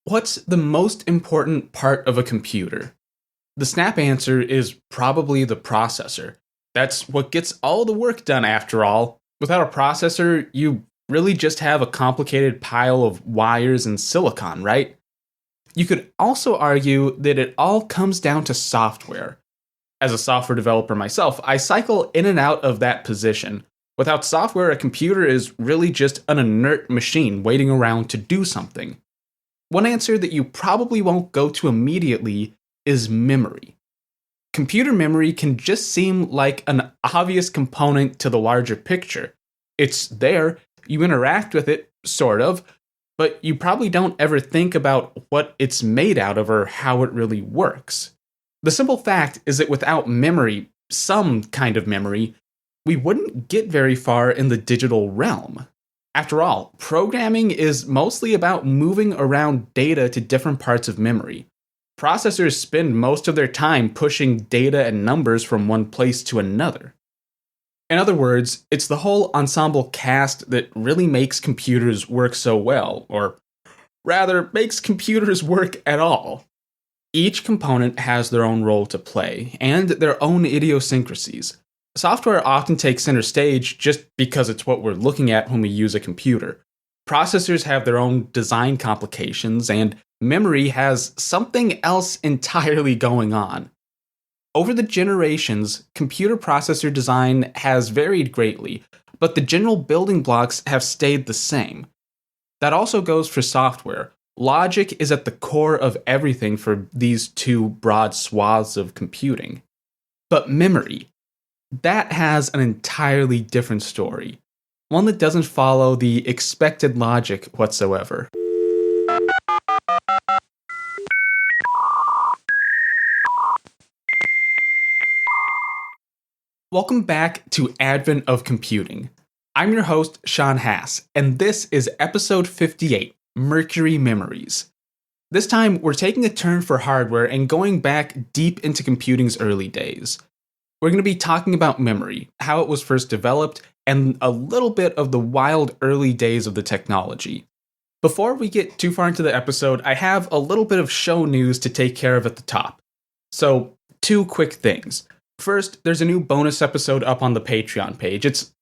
What's the most important part of a computer? The snap answer is probably the processor. That's what gets all the work done after all. Without a processor, you really just have a complicated pile of wires and silicon, right? You could also argue that it all comes down to software. As a software developer myself, I cycle in and out of that position. Without software, a computer is really just an inert machine waiting around to do something. One answer that you probably won't go to immediately is memory. Computer memory can just seem like an obvious component to the larger picture. It's there, you interact with it, sort of, but you probably don't ever think about what it's made out of or how it really works. The simple fact is that without memory, some kind of memory, we wouldn't get very far in the digital realm. After all, programming is mostly about moving around data to different parts of memory. Processors spend most of their time pushing data and numbers from one place to another. In other words, it's the whole ensemble cast that really makes computers work so well, or rather, makes computers work at all. Each component has their own role to play, and their own idiosyncrasies. Software often takes center stage just because it's what we're looking at when we use a computer. Processors have their own design complications, and memory has something else entirely going on. Over the generations, computer processor design has varied greatly, but the general building blocks have stayed the same. That also goes for software. Logic is at the core of everything for these two broad swaths of computing. But memory, that has an entirely different story. One that doesn't follow the expected logic whatsoever. Welcome back to Advent of Computing. I'm your host, Sean Hass, and this is episode 58, Mercury Memories. This time, we're taking a turn for hardware and going back deep into computing's early days. We're going to be talking about memory, how it was first developed, and a little bit of the wild early days of the technology. Before we get too far into the episode, I have a little bit of show news to take care of at the top. So, two quick things. First, there's a new bonus episode up on the Patreon page. It's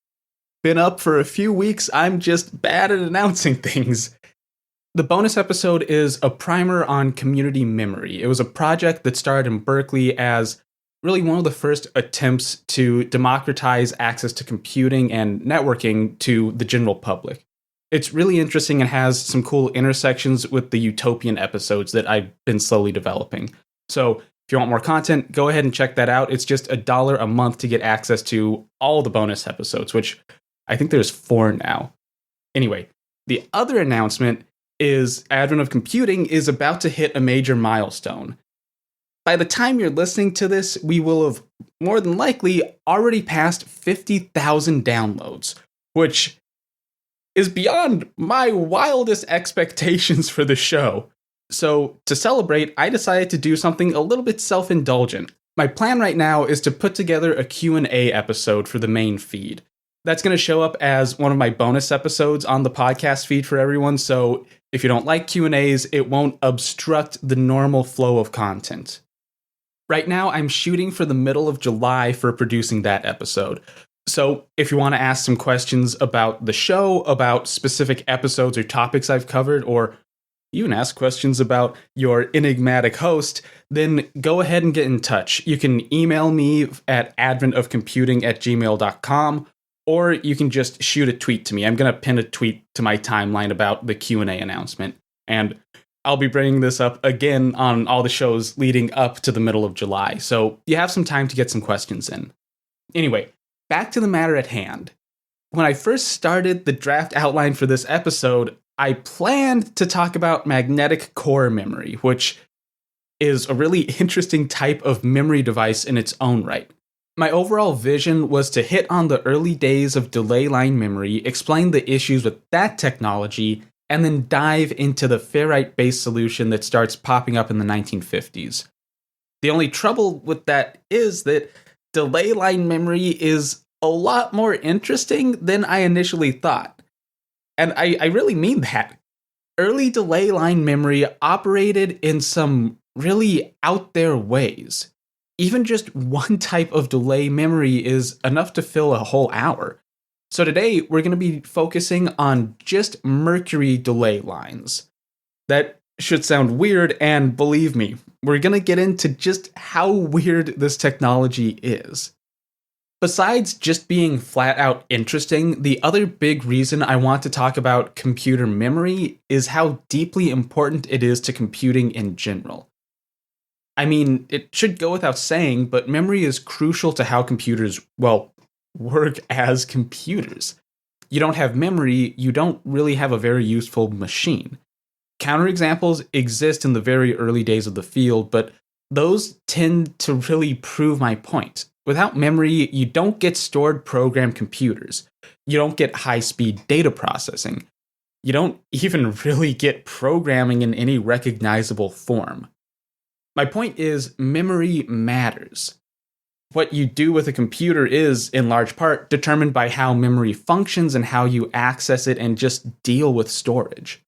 been up for a few weeks. I'm just bad at announcing things. The bonus episode is a primer on community memory. It was a project that started in Berkeley as really one of the first attempts to democratize access to computing and networking to the general public. It's really interesting and has some cool intersections with the utopian episodes that I've been slowly developing. So if you want more content, go ahead and check that out. It's just $1 a month to get access to all the bonus episodes, which I think there's 4 now. Anyway, the other announcement is Advent of Computing is about to hit a major milestone. By the time you're listening to this, we will have more than likely already passed 50,000 downloads, which is beyond my wildest expectations for the show. So, to celebrate, I decided to do something a little bit self-indulgent. My plan right now is to put together a Q&A episode for the main feed. That's going to show up as one of my bonus episodes on the podcast feed for everyone, so if you don't like Q&As, it won't obstruct the normal flow of content. Right now, I'm shooting for the middle of July for producing that episode. So if you want to ask some questions about the show, about specific episodes or topics I've covered, or even ask questions about your enigmatic host, then go ahead and get in touch. You can email me at adventofcomputing@gmail.com, or you can just shoot a tweet to me. I'm going to pin a tweet to my timeline about the Q&A announcement. And I'll be bringing this up again on all the shows leading up to the middle of July, so you have some time to get some questions in. Anyway, back to the matter at hand. When I first started the draft outline for this episode, I planned to talk about magnetic core memory, which is a really interesting type of memory device in its own right. My overall vision was to hit on the early days of delay line memory, explain the issues with that technology, and then dive into the ferrite-based solution that starts popping up in the 1950s. The only trouble with that is that delay line memory is a lot more interesting than I initially thought. And I really mean that. Early delay line memory operated in some really out there ways. Even just one type of delay memory is enough to fill a whole hour. So today we're going to be focusing on just Mercury delay lines. That should sound weird, and believe me, we're going to get into just how weird this technology is. Besides just being flat out interesting, the other big reason I want to talk about computer memory is how deeply important it is to computing in general. I mean, it should go without saying, but memory is crucial to how computers, well, work as computers. You don't have memory, you don't really have a very useful machine. Counterexamples exist in the very early days of the field, but those tend to really prove my point. Without memory, you don't get stored program computers. You don't get high-speed data processing. You don't even really get programming in any recognizable form. My point is, memory matters. What you do with a computer is, in large part, determined by how memory functions and how you access it and just deal with storage.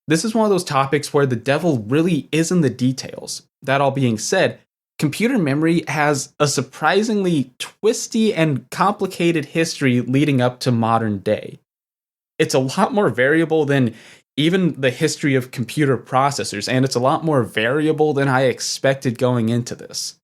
This is one of those topics where the devil really is in the details. That all being said, computer memory has a surprisingly twisty and complicated history leading up to modern day. It's a lot more variable than even the history of computer processors, and it's a lot more variable than I expected going into this.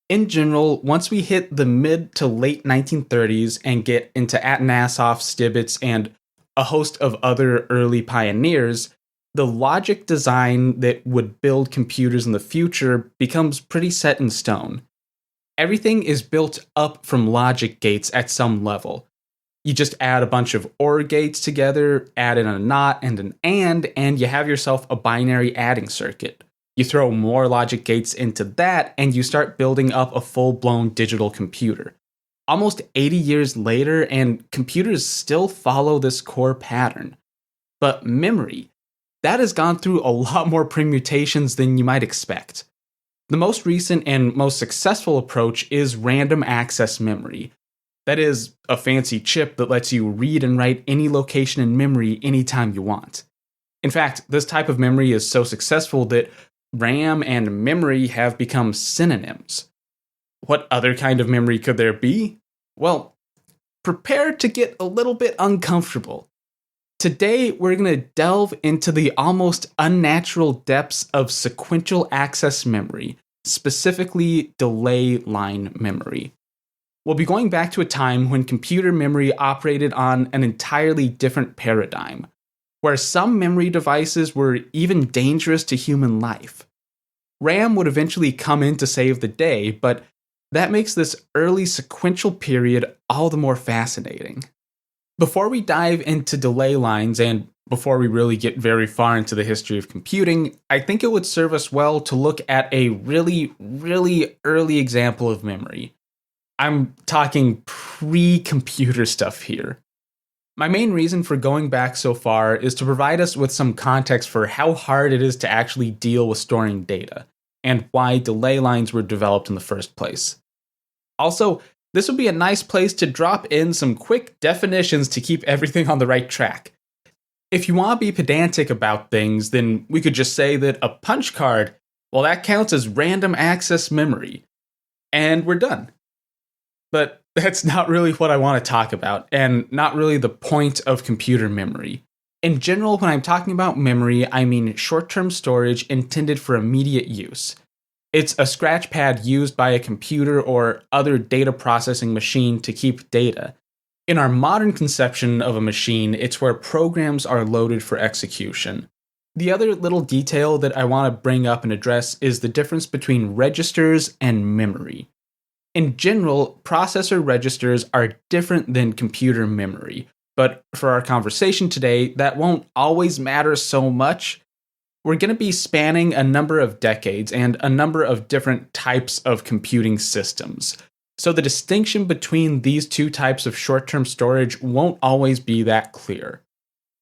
In general, once we hit the mid to late 1930s and get into Atanasoff, Stibitz, and a host of other early pioneers, the logic design that would build computers in the future becomes pretty set in stone. Everything is built up from logic gates at some level. You just add a bunch of OR gates together, add in a NOT and an and you have yourself a binary adding circuit. You throw more logic gates into that, and you start building up a full-blown digital computer. Almost 80 years later, and computers still follow this core pattern. But memory, that has gone through a lot more permutations than you might expect. The most recent and most successful approach is random access memory. That is a fancy chip that lets you read and write any location in memory anytime you want. In fact, this type of memory is so successful that RAM and memory have become synonyms. What other kind of memory could there be? Well, prepare to get a little bit uncomfortable. Today, we're going to delve into the almost unnatural depths of sequential access memory, specifically delay line memory. We'll be going back to a time when computer memory operated on an entirely different paradigm, where some memory devices were even dangerous to human life. RAM would eventually come in to save the day, but that makes this early sequential period all the more fascinating. Before we dive into delay lines and before we really get very far into the history of computing, I think it would serve us well to look at a really, really early example of memory. I'm talking pre-computer stuff here. My main reason for going back so far is to provide us with some context for how hard it is to actually deal with storing data, and why delay lines were developed in the first place. Also, this would be a nice place to drop in some quick definitions to keep everything on the right track. If you want to be pedantic about things, then we could just say that a punch card, well, that counts as random access memory. And we're done. But that's not really what I want to talk about, and not really the point of computer memory. In general, when I'm talking about memory, I mean short-term storage intended for immediate use. It's a scratch pad used by a computer or other data processing machine to keep data. In our modern conception of a machine, it's where programs are loaded for execution. The other little detail that I want to bring up and address is the difference between registers and memory. In general, processor registers are different than computer memory, but for our conversation today, that won't always matter so much. We're going to be spanning a number of decades and a number of different types of computing systems. So the distinction between these two types of short-term storage won't always be that clear.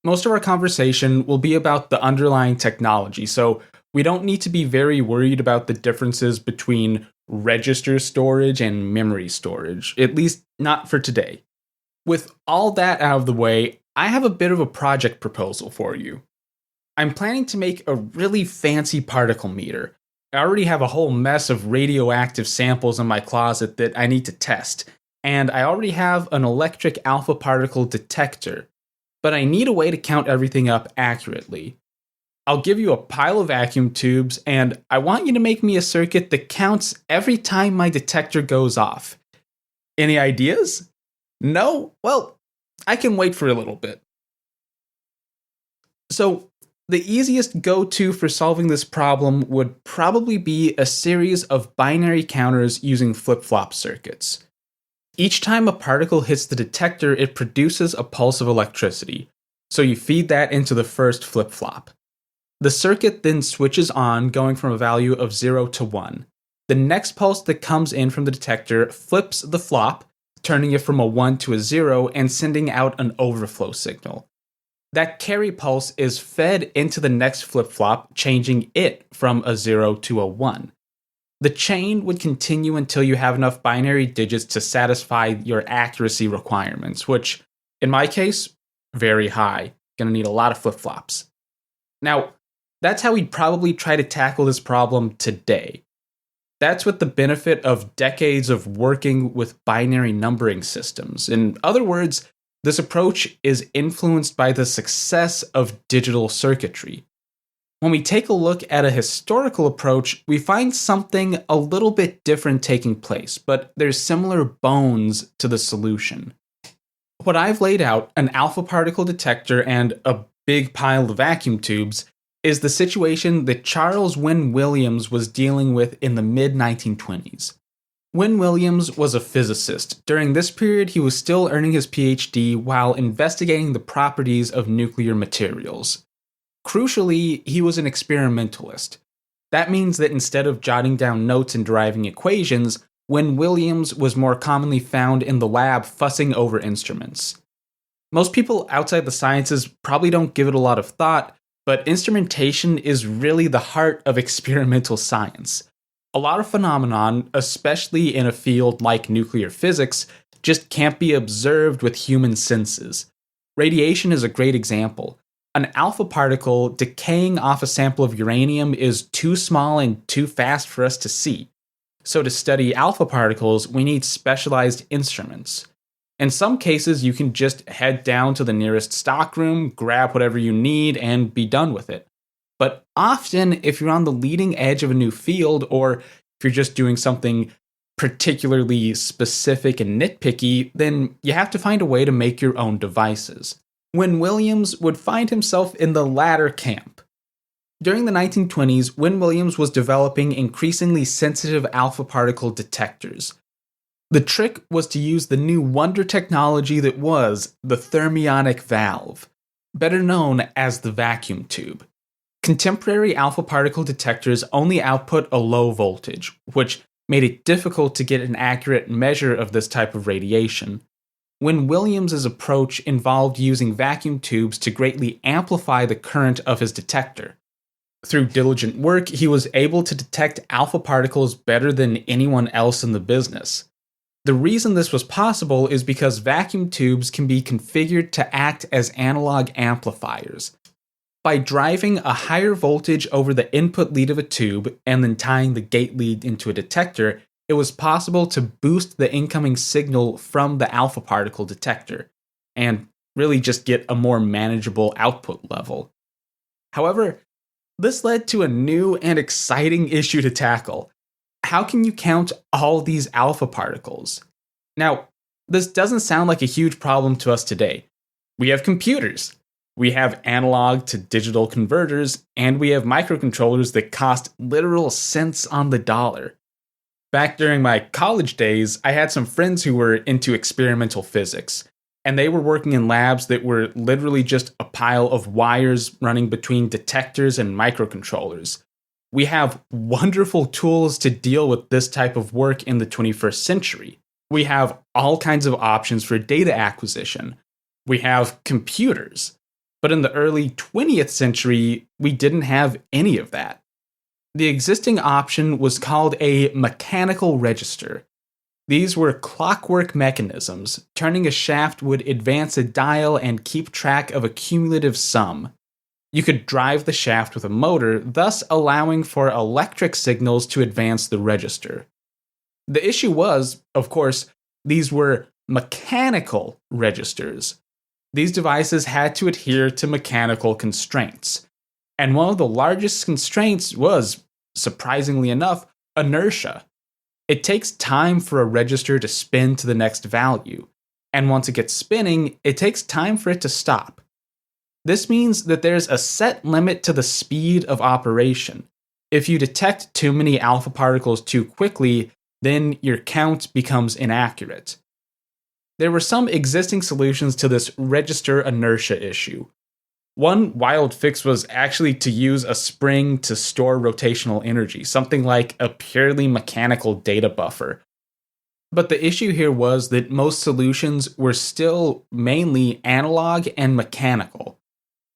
Most of our conversation will be about the underlying technology, so we don't need to be very worried about the differences between register storage and memory storage, at least not for today. With all that out of the way, I have a bit of a project proposal for you. I'm planning to make a really fancy particle meter. I already have a whole mess of radioactive samples in my closet that I need to test, and I already have an electric alpha particle detector, but I need a way to count everything up accurately. I'll give you a pile of vacuum tubes, and I want you to make me a circuit that counts every time my detector goes off. Any ideas? No? Well, I can wait for a little bit. So, the easiest go-to for solving this problem would probably be a series of binary counters using flip-flop circuits. Each time a particle hits the detector, it produces a pulse of electricity, so you feed that into the first flip-flop. The circuit then switches on, going from a value of 0 to 1. The next pulse that comes in from the detector flips the flop, turning it from a 1 to a 0 and sending out an overflow signal. That carry pulse is fed into the next flip-flop, changing it from a 0 to a 1. The chain would continue until you have enough binary digits to satisfy your accuracy requirements, which, in my case, very high. Gonna need a lot of flip-flops. Now, that's how we'd probably try to tackle this problem today. That's with the benefit of decades of working with binary numbering systems. In other words, this approach is influenced by the success of digital circuitry. When we take a look at a historical approach, we find something a little bit different taking place, but there's similar bones to the solution. What I've laid out, an alpha particle detector and a big pile of vacuum tubes, is the situation that Charles Wynne Williams was dealing with in the mid-1920s. Wynne Williams was a physicist. During this period, he was still earning his PhD while investigating the properties of nuclear materials. Crucially, he was an experimentalist. That means that instead of jotting down notes and deriving equations, Wynne Williams was more commonly found in the lab fussing over instruments. Most people outside the sciences probably don't give it a lot of thought, but instrumentation is really the heart of experimental science. A lot of phenomenon, especially in a field like nuclear physics, just can't be observed with human senses. Radiation is a great example. An alpha particle decaying off a sample of uranium is too small and too fast for us to see. So to study alpha particles, we need specialized instruments. In some cases, you can just head down to the nearest stockroom, grab whatever you need, and be done with it. But often, if you're on the leading edge of a new field, or if you're just doing something particularly specific and nitpicky, then you have to find a way to make your own devices. Wynne Williams would find himself in the latter camp. During the 1920s, Wynne Williams was developing increasingly sensitive alpha particle detectors. The trick was to use the new wonder technology that was the thermionic valve, better known as the vacuum tube. Contemporary alpha particle detectors only output a low voltage, which made it difficult to get an accurate measure of this type of radiation. Wynne Williams' approach involved using vacuum tubes to greatly amplify the current of his detector. Through diligent work, he was able to detect alpha particles better than anyone else in the business. The reason this was possible is because vacuum tubes can be configured to act as analog amplifiers. By driving a higher voltage over the input lead of a tube and then tying the gate lead into a detector, it was possible to boost the incoming signal from the alpha particle detector, and really just get a more manageable output level. However, this led to a new and exciting issue to tackle. How can you count all these alpha particles? Now, this doesn't sound like a huge problem to us today. We have computers. We have analog to digital converters, and we have microcontrollers that cost literal cents on the dollar. Back during my college days, I had some friends who were into experimental physics, and they were working in labs that were literally just a pile of wires running between detectors and microcontrollers. We have wonderful tools to deal with this type of work in the 21st century. We have all kinds of options for data acquisition. We have computers. But in the early 20th century, we didn't have any of that. The existing option was called a mechanical register. These were clockwork mechanisms. Turning a shaft would advance a dial and keep track of a cumulative sum. You could drive the shaft with a motor, thus allowing for electric signals to advance the register. The issue was, of course, these were mechanical registers. These devices had to adhere to mechanical constraints. And one of the largest constraints was, surprisingly enough, inertia. It takes time for a register to spin to the next value, and once it gets spinning, it takes time for it to stop. This means that there's a set limit to the speed of operation. If you detect too many alpha particles too quickly, then your count becomes inaccurate. There were some existing solutions to this register inertia issue. One wild fix was actually to use a spring to store rotational energy, something like a purely mechanical data buffer. But the issue here was that most solutions were still mainly analog and mechanical.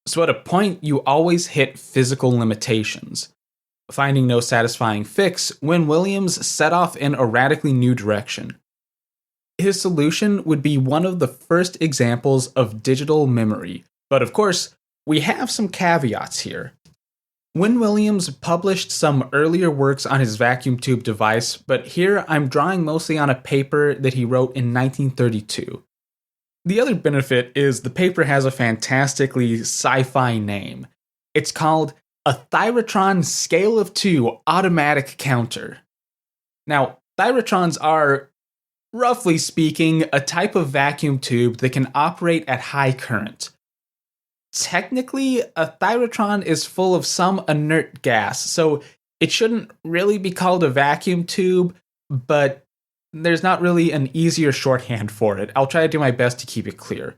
So at a point, you always hit physical limitations. Finding no satisfying fix, Wynne-Williams set off in a radically new direction. His solution would be one of the first examples of digital memory, but of course, we have some caveats here. Wynne-Williams published some earlier works on his vacuum tube device, but here I'm drawing mostly on a paper that he wrote in 1932. The other benefit is the paper has a fantastically sci-fi name. It's called a Thyratron Scale of 2 Automatic Counter. Now, Thyratrons are, roughly speaking, a type of vacuum tube that can operate at high current. Technically, a Thyratron is full of some inert gas, so it shouldn't really be called a vacuum tube, but there's not really an easier shorthand for it. I'll try to do my best to keep it clear.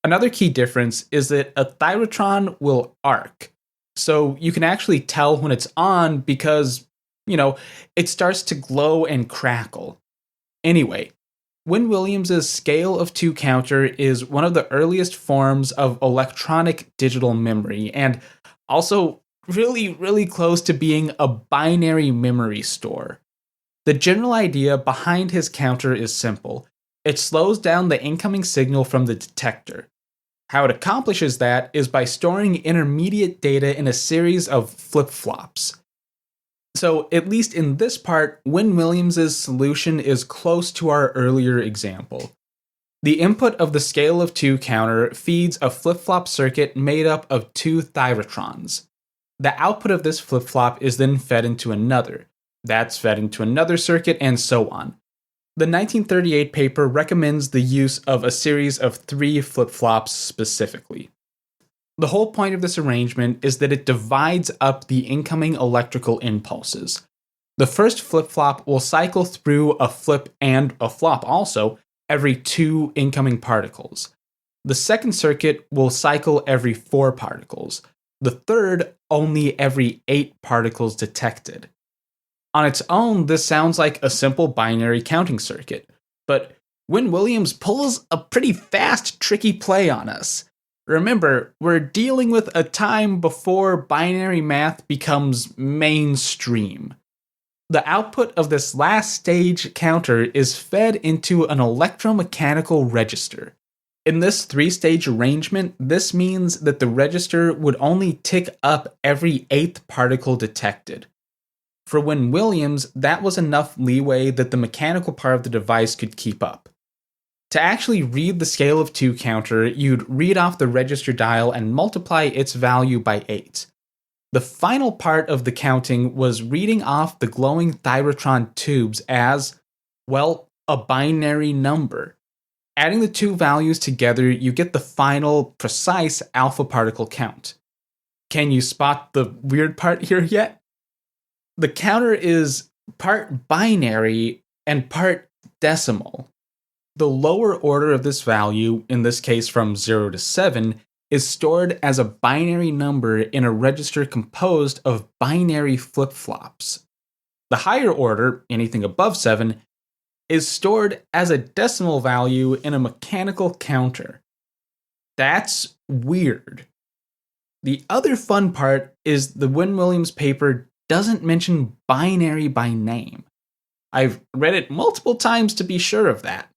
Another key difference is that a Thyratron will arc, so you can actually tell when it's on because, it starts to glow and crackle. Anyway, Wynne-Williams' scale of 2 counter is one of the earliest forms of electronic digital memory, and also really, really close to being a binary memory store. The general idea behind his counter is simple. It slows down the incoming signal from the detector. How it accomplishes that is by storing intermediate data in a series of flip-flops. So, at least in this part, Wynne-Williams' solution is close to our earlier example. The input of the scale of 2 counter feeds a flip-flop circuit made up of 2 Thyratrons. The output of this flip-flop is then fed into another. That's fed into another circuit, and so on. The 1938 paper recommends the use of a series of 3 flip-flops specifically. The whole point of this arrangement is that it divides up the incoming electrical impulses. The first flip-flop will cycle through a flip and a flop also every 2 incoming particles. The second circuit will cycle every 4 particles. The third only every 8 particles detected. On its own, this sounds like a simple binary counting circuit, but Wynne-Williams pulls a pretty fast, tricky play on us. Remember, we're dealing with a time before binary math becomes mainstream. The output of this last stage counter is fed into an electromechanical register. In this 3-stage arrangement, this means that the register would only tick up every 8th particle detected. For Wynne-Williams, that was enough leeway that the mechanical part of the device could keep up. To actually read the scale of 2 counter, you'd read off the register dial and multiply its value by 8. The final part of the counting was reading off the glowing Thyratron tubes as, a binary number. Adding the 2 values together, you get the final, precise alpha particle count. Can you spot the weird part here yet? The counter is part binary and part decimal. The lower order of this value, in this case from 0 to 7, is stored as a binary number in a register composed of binary flip-flops. The higher order, anything above 7, is stored as a decimal value in a mechanical counter. That's weird. The other fun part is the Wynne-Williams paper doesn't mention binary by name. I've read it multiple times to be sure of that.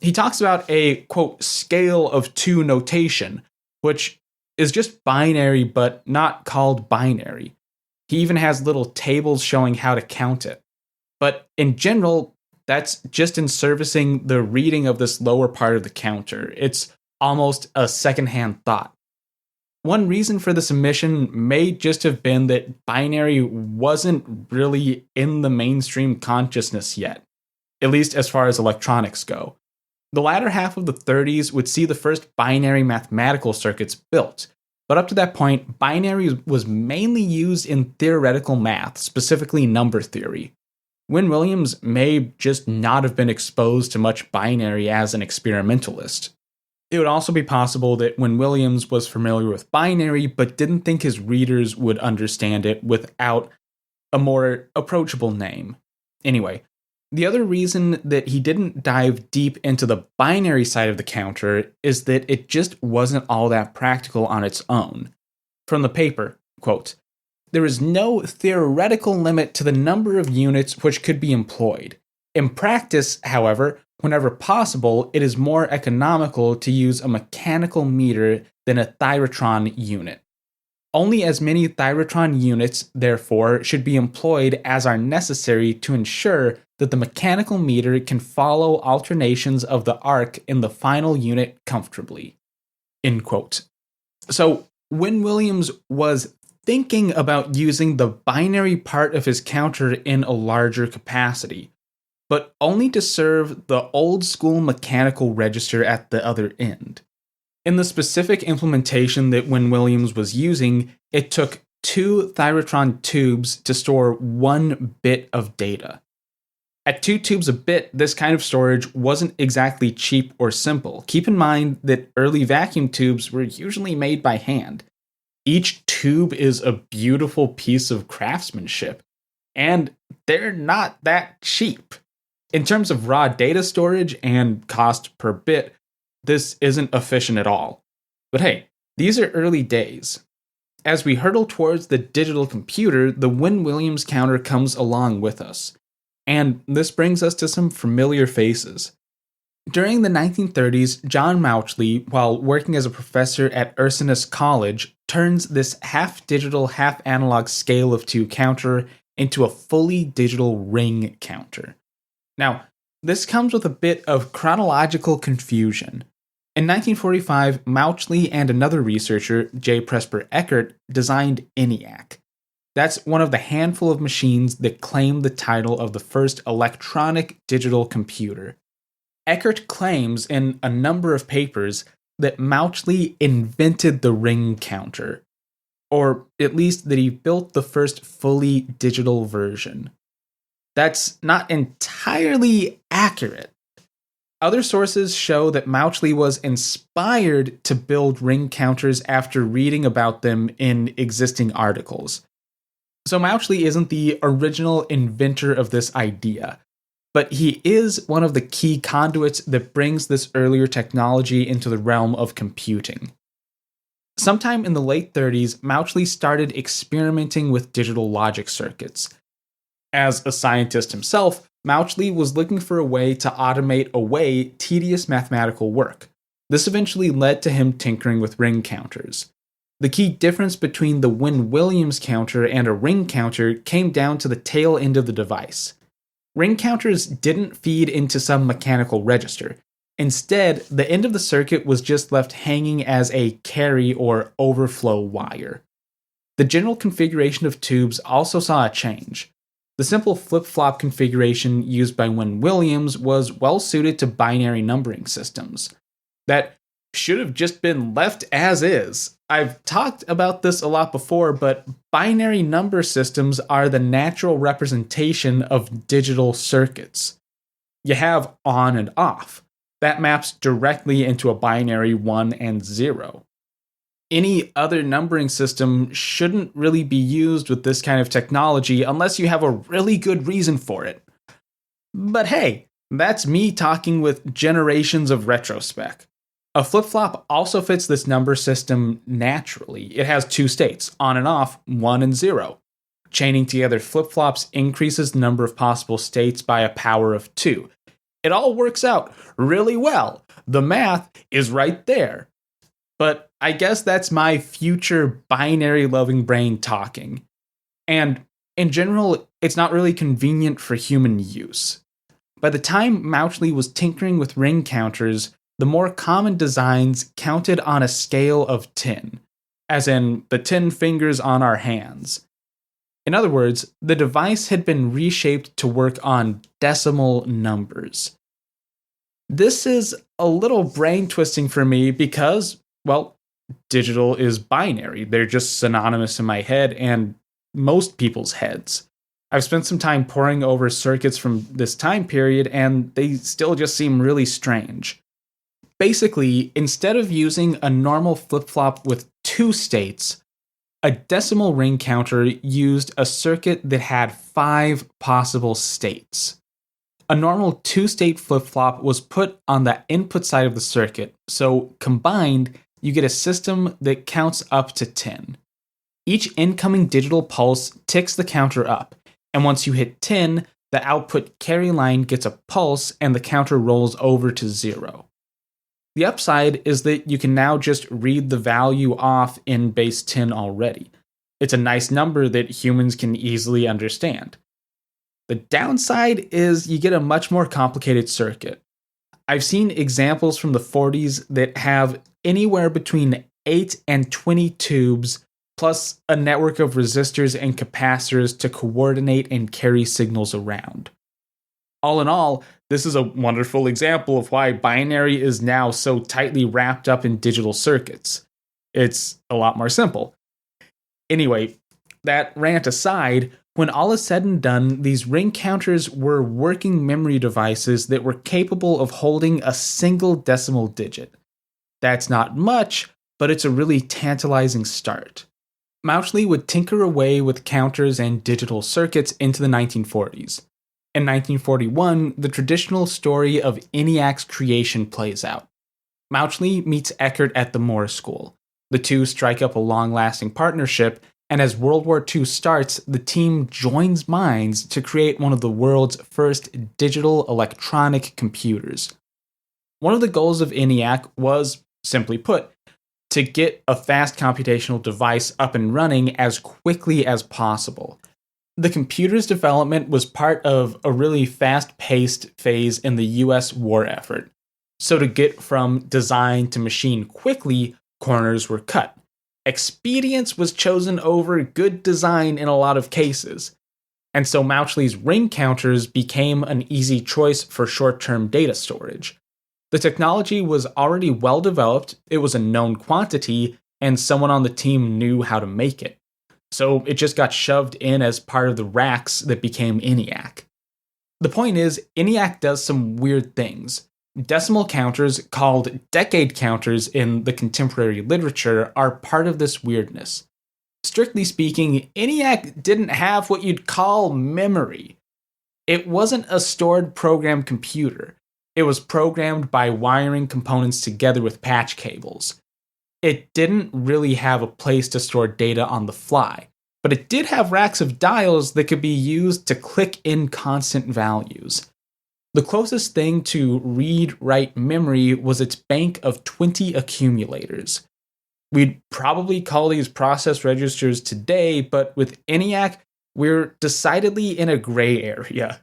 He talks about a, quote, scale of 2 notation, which is just binary but not called binary. He even has little tables showing how to count it. But in general, that's just in servicing the reading of this lower part of the counter. It's almost a secondhand thought. One reason for this omission may just have been that binary wasn't really in the mainstream consciousness yet, at least as far as electronics go. The latter half of the 30s would see the first binary mathematical circuits built, but up to that point, binary was mainly used in theoretical math, specifically number theory. Wynne Williams may just not have been exposed to much binary as an experimentalist. It would also be possible that Wynne Williams was familiar with binary but didn't think his readers would understand it without a more approachable name. Anyway, the other reason that he didn't dive deep into the binary side of the counter is that it just wasn't all that practical on its own. From the paper, quote, "There is no theoretical limit to the number of units which could be employed. In practice, however, whenever possible, it is more economical to use a mechanical meter than a thyrotron unit. Only as many thyrotron units, therefore, should be employed as are necessary to ensure that the mechanical meter can follow alternations of the arc in the final unit comfortably." End quote. So, Wynne Williams was thinking about using the binary part of his counter in a larger capacity, but only to serve the old school mechanical register at the other end. In the specific implementation that Wynne Williams was using, it took 2 thyrotron tubes to store 1 bit of data. At 2 tubes a bit, this kind of storage wasn't exactly cheap or simple. Keep in mind that early vacuum tubes were usually made by hand. Each tube is a beautiful piece of craftsmanship, and they're not that cheap. In terms of raw data storage and cost per bit, this isn't efficient at all. But hey, these are early days. As we hurtle towards the digital computer, the Wynne Williams counter comes along with us. And this brings us to some familiar faces. During the 1930s, John Mauchly, while working as a professor at Ursinus College, turns this half-digital, half-analog scale of 2 counter into a fully digital ring counter. Now, this comes with a bit of chronological confusion. In 1945, Mauchly and another researcher, J. Presper Eckert, designed ENIAC. That's one of the handful of machines that claim the title of the first electronic digital computer. Eckert claims in a number of papers that Mauchly invented the ring counter, or at least that he built the first fully digital version. That's not entirely accurate. Other sources show that Mauchly was inspired to build ring counters after reading about them in existing articles. So Mauchly isn't the original inventor of this idea, but he is one of the key conduits that brings this earlier technology into the realm of computing. Sometime in the late 30s, Mauchly started experimenting with digital logic circuits. As a scientist himself, Mauchly was looking for a way to automate away tedious mathematical work. This eventually led to him tinkering with ring counters. The key difference between the Wynne Williams counter and a ring counter came down to the tail end of the device. Ring counters didn't feed into some mechanical register. Instead, the end of the circuit was just left hanging as a carry or overflow wire. The general configuration of tubes also saw a change. The simple flip-flop configuration used by Wynne Williams was well suited to binary numbering systems. That should have just been left as is. I've talked about this a lot before, but binary number systems are the natural representation of digital circuits. You have on and off. That maps directly into a binary 1 and 0. Any other numbering system shouldn't really be used with this kind of technology unless you have a really good reason for it. But hey, that's me talking with generations of retrospect. A flip-flop also fits this number system naturally. It has 2 states, on and off, 1 and 0. Chaining together flip-flops increases the number of possible states by a power of 2. It all works out really well. The math is right there. But I guess that's my future binary loving brain talking. And in general, it's not really convenient for human use. By the time Mauchly was tinkering with ring counters, the more common designs counted on a scale of 10, as in the 10 fingers on our hands. In other words, the device had been reshaped to work on decimal numbers. This is a little brain twisting for me because, well, digital is binary. They're just synonymous in my head and most people's heads. I've spent some time poring over circuits from this time period, and they still just seem really strange. Basically, instead of using a normal flip-flop with 2 states, a decimal ring counter used a circuit that had 5 possible states. A normal 2-state flip-flop was put on the input side of the circuit, so combined, you get a system that counts up to 10. Each incoming digital pulse ticks the counter up, and once you hit 10, the output carry line gets a pulse and the counter rolls over to 0. The upside is that you can now just read the value off in base 10 already. It's a nice number that humans can easily understand. The downside is you get a much more complicated circuit. I've seen examples from the 40s that have anywhere between 8 and 20 tubes, plus a network of resistors and capacitors to coordinate and carry signals around. All in all, this is a wonderful example of why binary is now so tightly wrapped up in digital circuits. It's a lot more simple. Anyway, that rant aside, when all is said and done, these ring counters were working memory devices that were capable of holding a single decimal digit. That's not much, but it's a really tantalizing start. Mauchly would tinker away with counters and digital circuits into the 1940s. In 1941, the traditional story of ENIAC's creation plays out. Mauchly meets Eckert at the Moore School. The two strike up a long-lasting partnership, and as World War II starts, the team joins minds to create one of the world's first digital electronic computers. One of the goals of ENIAC was, simply put, to get a fast computational device up and running as quickly as possible. The computer's development was part of a really fast-paced phase in the US war effort. So to get from design to machine quickly, corners were cut. Expedience was chosen over good design in a lot of cases. And so Mauchly's ring counters became an easy choice for short-term data storage. The technology was already well developed, it was a known quantity, and someone on the team knew how to make it. So it just got shoved in as part of the racks that became ENIAC. The point is, ENIAC does some weird things. Decimal counters, called decade counters in the contemporary literature, are part of this weirdness. Strictly speaking, ENIAC didn't have what you'd call memory. It wasn't a stored program computer. It was programmed by wiring components together with patch cables. It didn't really have a place to store data on the fly, but it did have racks of dials that could be used to click in constant values. The closest thing to read-write memory was its bank of 20 accumulators. We'd probably call these process registers today, but with ENIAC, we're decidedly in a gray area.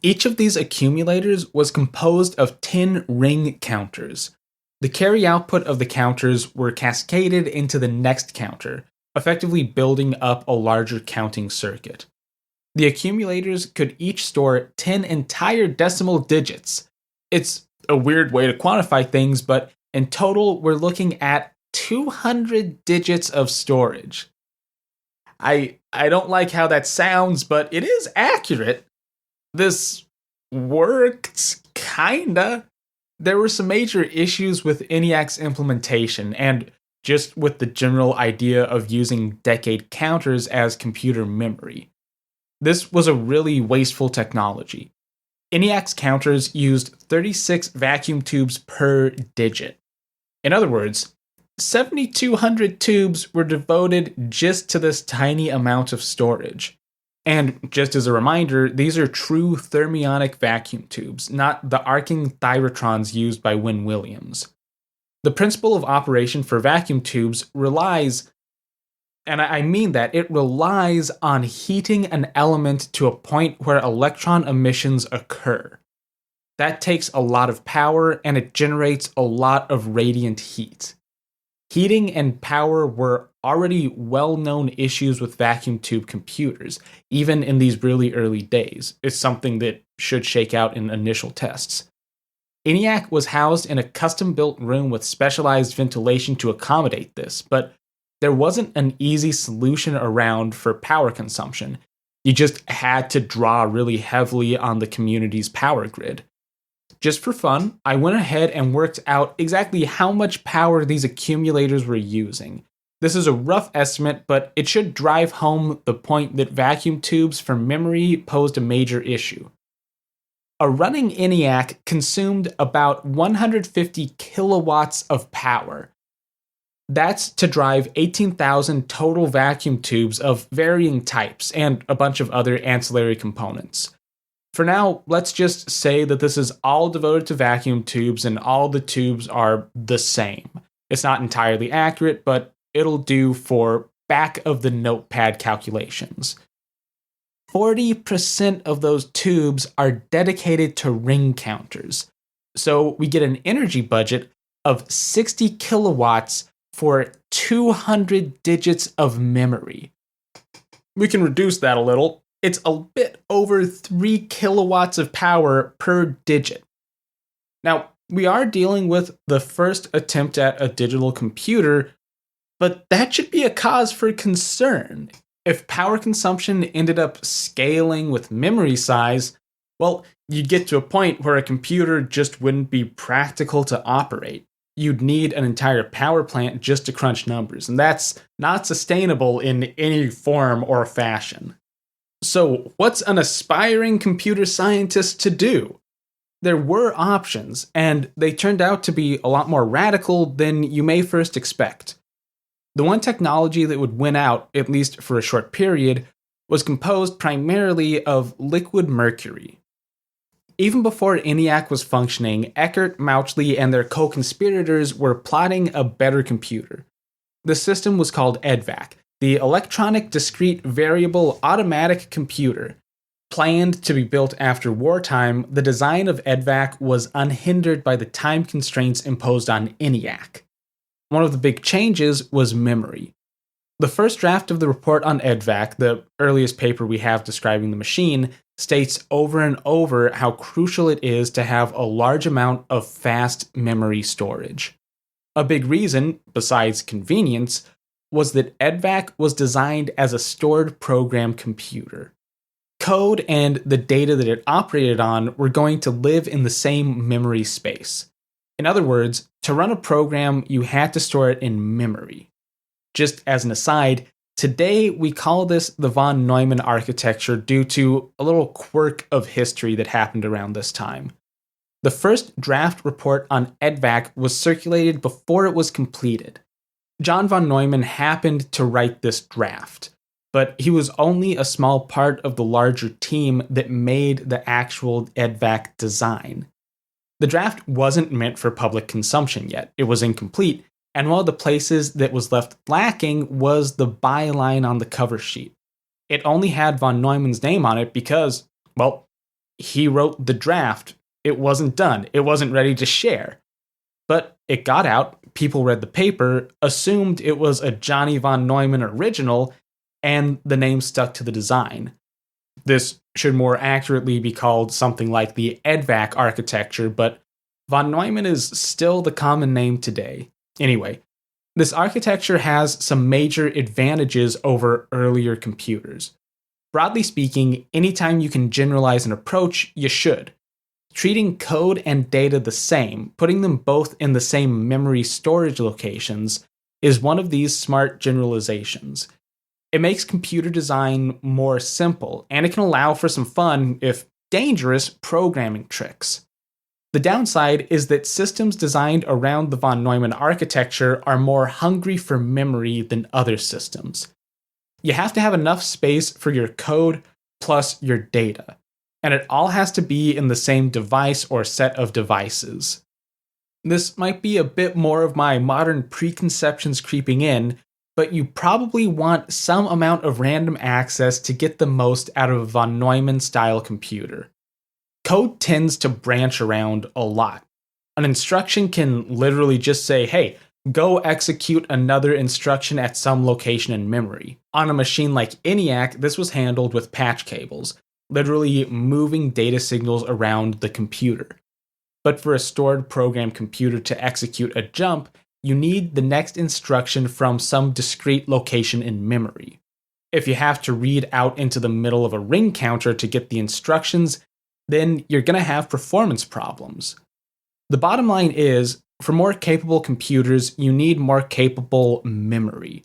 Each of these accumulators was composed of 10 ring counters. The carry output of the counters were cascaded into the next counter, effectively building up a larger counting circuit. The accumulators could each store 10 entire decimal digits. It's a weird way to quantify things, but in total, we're looking at 200 digits of storage. I don't like how that sounds, but it is accurate. This worked, kinda. There were some major issues with ENIAC's implementation, and just with the general idea of using decade counters as computer memory. This was a really wasteful technology. ENIAC's counters used 36 vacuum tubes per digit. In other words, 7,200 tubes were devoted just to this tiny amount of storage. And just as a reminder, these are true thermionic vacuum tubes, not the arcing thyratrons used by Wynne Williams. The principle of operation for vacuum tubes relies, and I mean that, it relies on heating an element to a point where electron emissions occur. That takes a lot of power and it generates a lot of radiant heat. Heating and power were already well-known issues with vacuum tube computers, even in these really early days. It's something that should shake out in initial tests. ENIAC was housed in a custom-built room with specialized ventilation to accommodate this, but there wasn't an easy solution around for power consumption. You just had to draw really heavily on the community's power grid. Just for fun, I went ahead and worked out exactly how much power these accumulators were using. This is a rough estimate, but it should drive home the point that vacuum tubes for memory posed a major issue. A running ENIAC consumed about 150 kilowatts of power. That's to drive 18,000 total vacuum tubes of varying types and a bunch of other ancillary components. For now, let's just say that this is all devoted to vacuum tubes and all the tubes are the same. It's not entirely accurate, but it'll do for back of the notepad calculations. 40% of those tubes are dedicated to ring counters. So we get an energy budget of 60 kilowatts for 200 digits of memory. We can reduce that a little. It's a bit over 3 kilowatts of power per digit. Now, we are dealing with the first attempt at a digital computer, but that should be a cause for concern. If power consumption ended up scaling with memory size, well, you'd get to a point where a computer just wouldn't be practical to operate. You'd need an entire power plant just to crunch numbers, and that's not sustainable in any form or fashion. So, what's an aspiring computer scientist to do? There were options, and they turned out to be a lot more radical than you may first expect. The one technology that would win out, at least for a short period, was composed primarily of liquid mercury. Even before ENIAC was functioning, Eckert, Mauchly, and their co-conspirators were plotting a better computer. The system was called Edvac, the Electronic Discrete Variable Automatic Computer. Planned to be built after wartime, the design of Edvac was unhindered by the time constraints imposed on ENIAC. One of the big changes was memory. The first draft of the report on Edvac, the earliest paper we have describing the machine, states over and over how crucial it is to have a large amount of fast memory storage. A big reason, besides convenience, was that Edvac was designed as a stored program computer. Code and the data that it operated on were going to live in the same memory space. In other words, to run a program, you had to store it in memory. Just as an aside, today we call this the von Neumann architecture due to a little quirk of history that happened around this time. The first draft report on Edvac was circulated before it was completed. John von Neumann happened to write this draft, but he was only a small part of the larger team that made the actual Edvac design. The draft wasn't meant for public consumption yet. It was incomplete, and one of the places that was left lacking was the byline on the cover sheet. It only had von Neumann's name on it because, well, he wrote the draft. It wasn't done. It wasn't ready to share. But it got out, people read the paper, assumed it was a Johnny von Neumann original, and the name stuck to the design. This should more accurately be called something like the Edvac architecture, but von Neumann is still the common name today. Anyway, this architecture has some major advantages over earlier computers. Broadly speaking, anytime you can generalize an approach, you should. Treating code and data the same, putting them both in the same memory storage locations, is one of these smart generalizations. It makes computer design more simple, and it can allow for some fun, if dangerous, programming tricks. The downside is that systems designed around the von Neumann architecture are more hungry for memory than other systems. You have to have enough space for your code plus your data, and it all has to be in the same device or set of devices. This might be a bit more of my modern preconceptions creeping in, but you probably want some amount of random access to get the most out of a von Neumann style computer. Code tends to branch around a lot. An instruction can literally just say, hey, go execute another instruction at some location in memory. On a machine like ENIAC, this was handled with patch cables, literally moving data signals around the computer. But for a stored program computer to execute a jump, you need the next instruction from some discrete location in memory. If you have to read out into the middle of a ring counter to get the instructions, then you're going to have performance problems. The bottom line is, for more capable computers, you need more capable memory.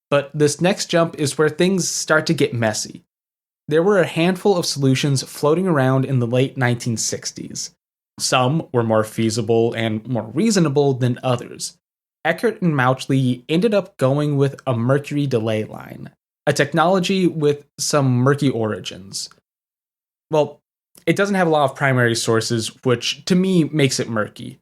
But this next jump is where things start to get messy. There were a handful of solutions floating around in the late 1960s. Some were more feasible and more reasonable than others. Eckert and Mauchly ended up going with a Mercury delay line, a technology with some murky origins. Well, it doesn't have a lot of primary sources, which to me makes it murky.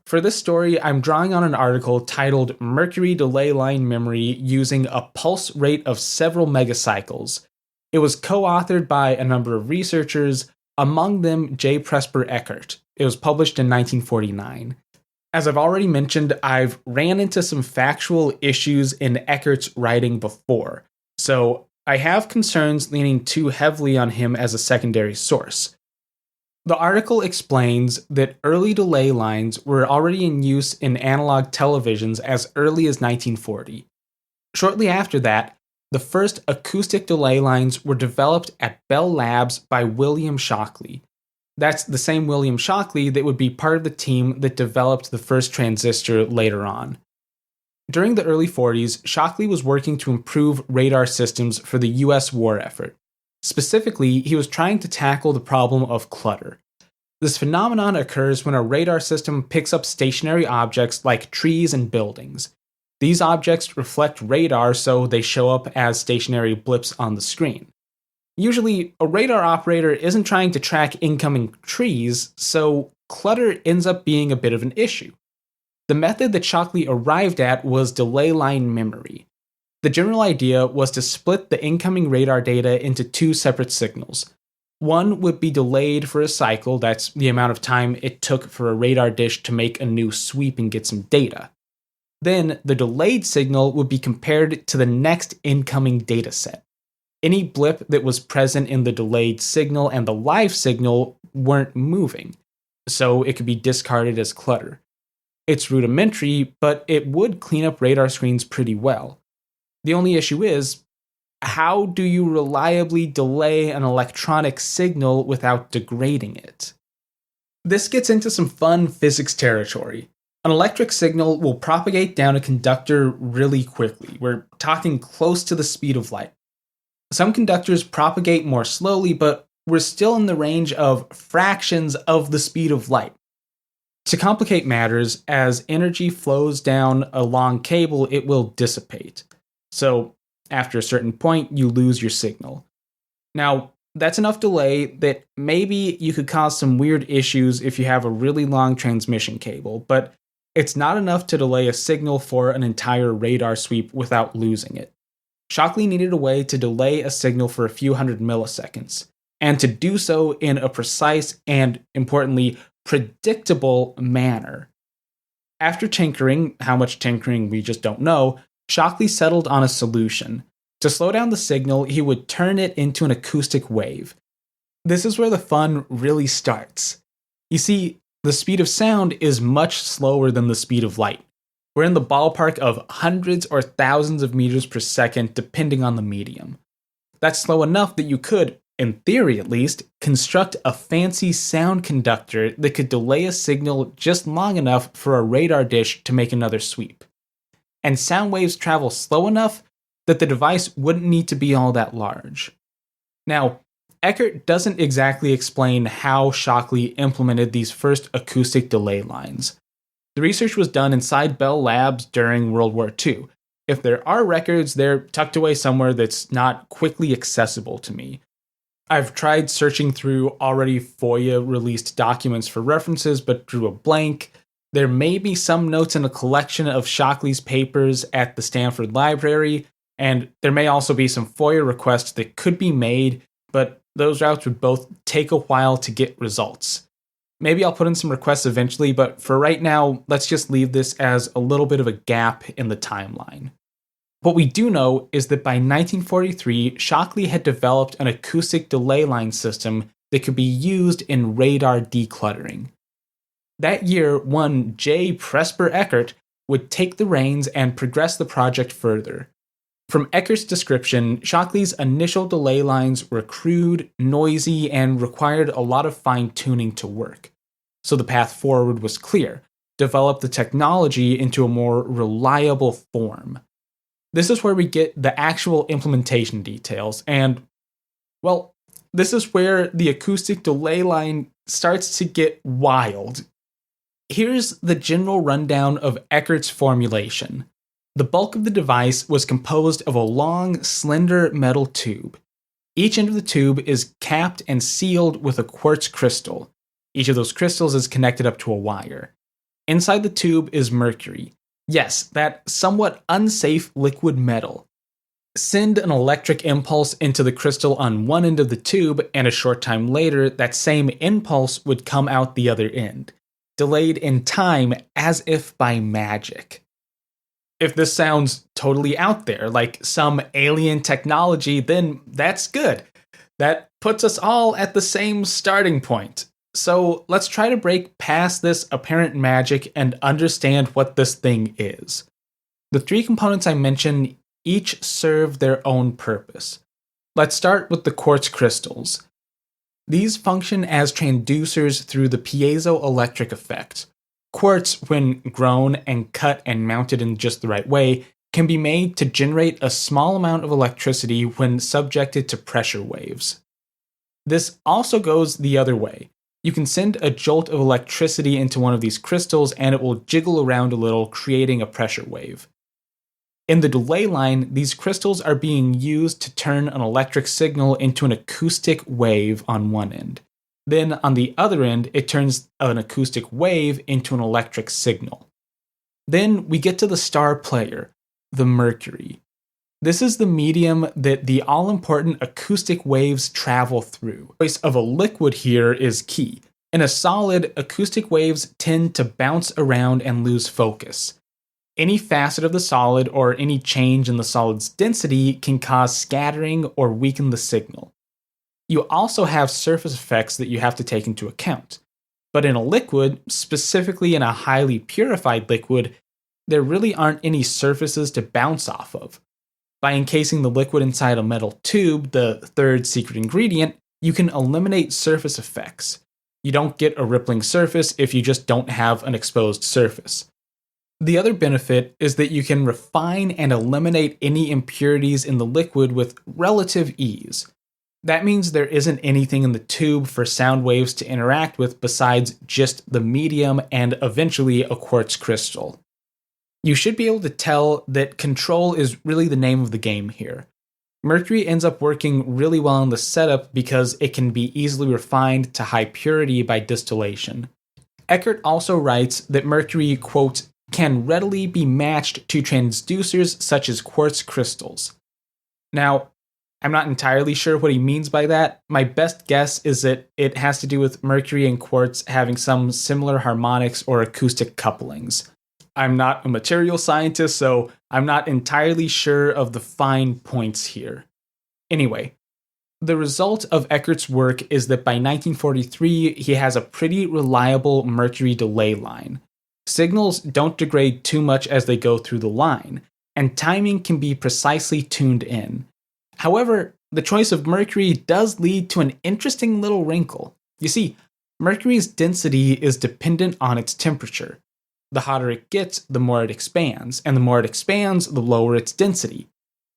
For this story, I'm drawing on an article titled Mercury Delay Line Memory Using a Pulse Rate of Several Megacycles. It was co-authored by a number of researchers, among them J. Presper Eckert. It was published in 1949. As I've already mentioned, I've ran into some factual issues in Eckert's writing before, so I have concerns leaning too heavily on him as a secondary source. The article explains that early delay lines were already in use in analog televisions as early as 1940. Shortly after that, the first acoustic delay lines were developed at Bell Labs by William Shockley. That's the same William Shockley that would be part of the team that developed the first transistor later on. During the early 40s, Shockley was working to improve radar systems for the US war effort. Specifically, he was trying to tackle the problem of clutter. This phenomenon occurs when a radar system picks up stationary objects like trees and buildings. These objects reflect radar, so they show up as stationary blips on the screen. Usually, a radar operator isn't trying to track incoming trees, so clutter ends up being a bit of an issue. The method that Shockley arrived at was delay line memory. The general idea was to split the incoming radar data into two separate signals. One would be delayed for a cycle, that's the amount of time it took for a radar dish to make a new sweep and get some data. Then, the delayed signal would be compared to the next incoming dataset. Any blip that was present in the delayed signal and the live signal weren't moving, so it could be discarded as clutter. It's rudimentary, but it would clean up radar screens pretty well. The only issue is, how do you reliably delay an electronic signal without degrading it? This gets into some fun physics territory. An electric signal will propagate down a conductor really quickly. We're talking close to the speed of light. Some conductors propagate more slowly, but we're still in the range of fractions of the speed of light. To complicate matters, as energy flows down a long cable, it will dissipate. So, after a certain point, you lose your signal. Now, that's enough delay that maybe you could cause some weird issues if you have a really long transmission cable, but it's not enough to delay a signal for an entire radar sweep without losing it. Shockley needed a way to delay a signal for a few hundred milliseconds, and to do so in a precise and, importantly, predictable manner. After tinkering, how much tinkering we just don't know, Shockley settled on a solution. To slow down the signal, he would turn it into an acoustic wave. This is where the fun really starts. You see, the speed of sound is much slower than the speed of light. We're in the ballpark of hundreds or thousands of meters per second, depending on the medium. That's slow enough that you could, in theory at least, construct a fancy sound conductor that could delay a signal just long enough for a radar dish to make another sweep. And sound waves travel slow enough that the device wouldn't need to be all that large. Now, Eckert doesn't exactly explain how Shockley implemented these first acoustic delay lines. The research was done inside Bell Labs during World War II. If there are records, they're tucked away somewhere that's not quickly accessible to me. I've tried searching through already FOIA-released documents for references, but drew a blank. There may be some notes in a collection of Shockley's papers at the Stanford Library, and there may also be some FOIA requests that could be made, but those routes would both take a while to get results. Maybe I'll put in some requests eventually, but for right now, let's just leave this as a little bit of a gap in the timeline. What we do know is that by 1943, Shockley had developed an acoustic delay line system that could be used in radar decluttering. That year, one J. Presper Eckert would take the reins and progress the project further. From Eckert's description, Shockley's initial delay lines were crude, noisy, and required a lot of fine-tuning to work. So the path forward was clear: develop the technology into a more reliable form. This is where we get the actual implementation details, and, well, this is where the acoustic delay line starts to get wild. Here's the general rundown of Eckert's formulation. The bulk of the device was composed of a long, slender metal tube. Each end of the tube is capped and sealed with a quartz crystal. Each of those crystals is connected up to a wire. Inside the tube is mercury. Yes, that somewhat unsafe liquid metal. Send an electric impulse into the crystal on one end of the tube, and a short time later, that same impulse would come out the other end, delayed in time as if by magic. If this sounds totally out there, like some alien technology, then that's good. That puts us all at the same starting point. So let's try to break past this apparent magic and understand what this thing is. The three components I mentioned each serve their own purpose. Let's start with the quartz crystals. These function as transducers through the piezoelectric effect. Quartz, when grown and cut and mounted in just the right way, can be made to generate a small amount of electricity when subjected to pressure waves. This also goes the other way. You can send a jolt of electricity into one of these crystals and it will jiggle around a little, creating a pressure wave. In the delay line, these crystals are being used to turn an electric signal into an acoustic wave on one end. Then on the other end, it turns an acoustic wave into an electric signal. Then we get to the star player, the mercury. This is the medium that the all-important acoustic waves travel through. The choice of a liquid here is key. In a solid, acoustic waves tend to bounce around and lose focus. Any facet of the solid or any change in the solid's density can cause scattering or weaken the signal. You also have surface effects that you have to take into account. But in a liquid, specifically in a highly purified liquid, there really aren't any surfaces to bounce off of. By encasing the liquid inside a metal tube, the third secret ingredient, you can eliminate surface effects. You don't get a rippling surface if you just don't have an exposed surface. The other benefit is that you can refine and eliminate any impurities in the liquid with relative ease. That means there isn't anything in the tube for sound waves to interact with besides just the medium and eventually a quartz crystal. You should be able to tell that control is really the name of the game here. Mercury ends up working really well in the setup because it can be easily refined to high purity by distillation. Eckert also writes that mercury, quote, can readily be matched to transducers such as quartz crystals. Now, I'm not entirely sure what he means by that. My best guess is that it has to do with mercury and quartz having some similar harmonics or acoustic couplings. I'm not a material scientist, so I'm not entirely sure of the fine points here. Anyway, the result of Eckert's work is that by 1943, he has a pretty reliable mercury delay line. Signals don't degrade too much as they go through the line, and timing can be precisely tuned in. However, the choice of mercury does lead to an interesting little wrinkle. You see, mercury's density is dependent on its temperature. The hotter it gets, the more it expands, and the more it expands, the lower its density.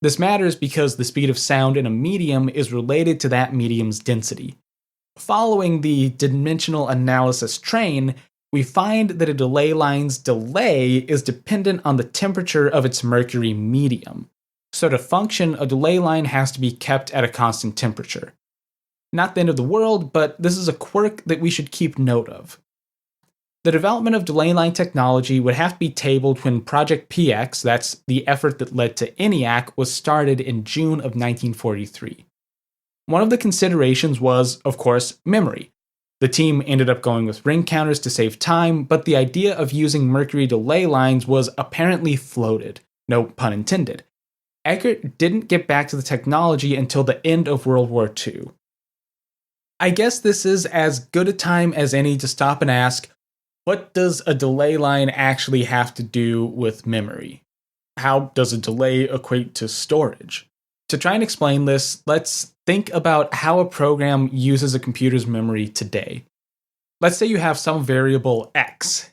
This matters because the speed of sound in a medium is related to that medium's density. Following the dimensional analysis train, we find that a delay line's delay is dependent on the temperature of its mercury medium. So to function, a delay line has to be kept at a constant temperature. Not the end of the world, but this is a quirk that we should keep note of. The development of delay line technology would have to be tabled when Project PX, that's the effort that led to ENIAC, was started in June of 1943. One of the considerations was, of course, memory. The team ended up going with ring counters to save time, but the idea of using Mercury delay lines was apparently floated. No pun intended. Eckert didn't get back to the technology until the end of World War II. I guess this is as good a time as any to stop and ask, what does a delay line actually have to do with memory? How does a delay equate to storage? To try and explain this, let's think about how a program uses a computer's memory today. Let's say you have some variable x.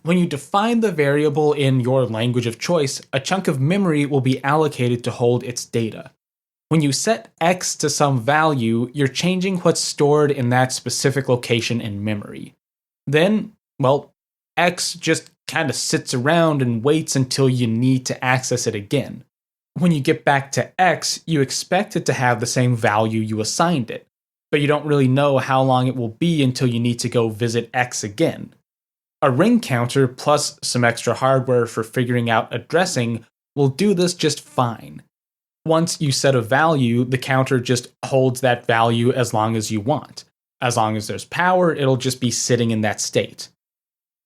When you define the variable in your language of choice, a chunk of memory will be allocated to hold its data. When you set x to some value, you're changing what's stored in that specific location in memory. Then, x just kind of sits around and waits until you need to access it again. When you get back to x, you expect it to have the same value you assigned it, but you don't really know how long it will be until you need to go visit x again. A ring counter plus some extra hardware for figuring out addressing will do this just fine. Once you set a value, the counter just holds that value as long as you want. As long as there's power, it'll just be sitting in that state.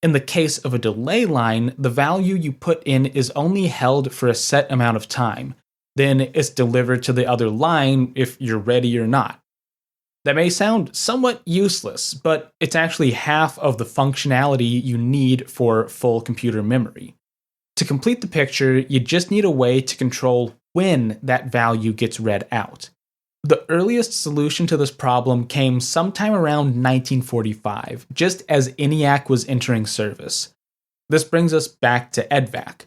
In the case of a delay line, the value you put in is only held for a set amount of time. Then it's delivered to the other line if you're ready or not. That may sound somewhat useless, but it's actually half of the functionality you need for full computer memory. To complete the picture, you just need a way to control when that value gets read out. The earliest solution to this problem came sometime around 1945, just as ENIAC was entering service. This brings us back to Edvac.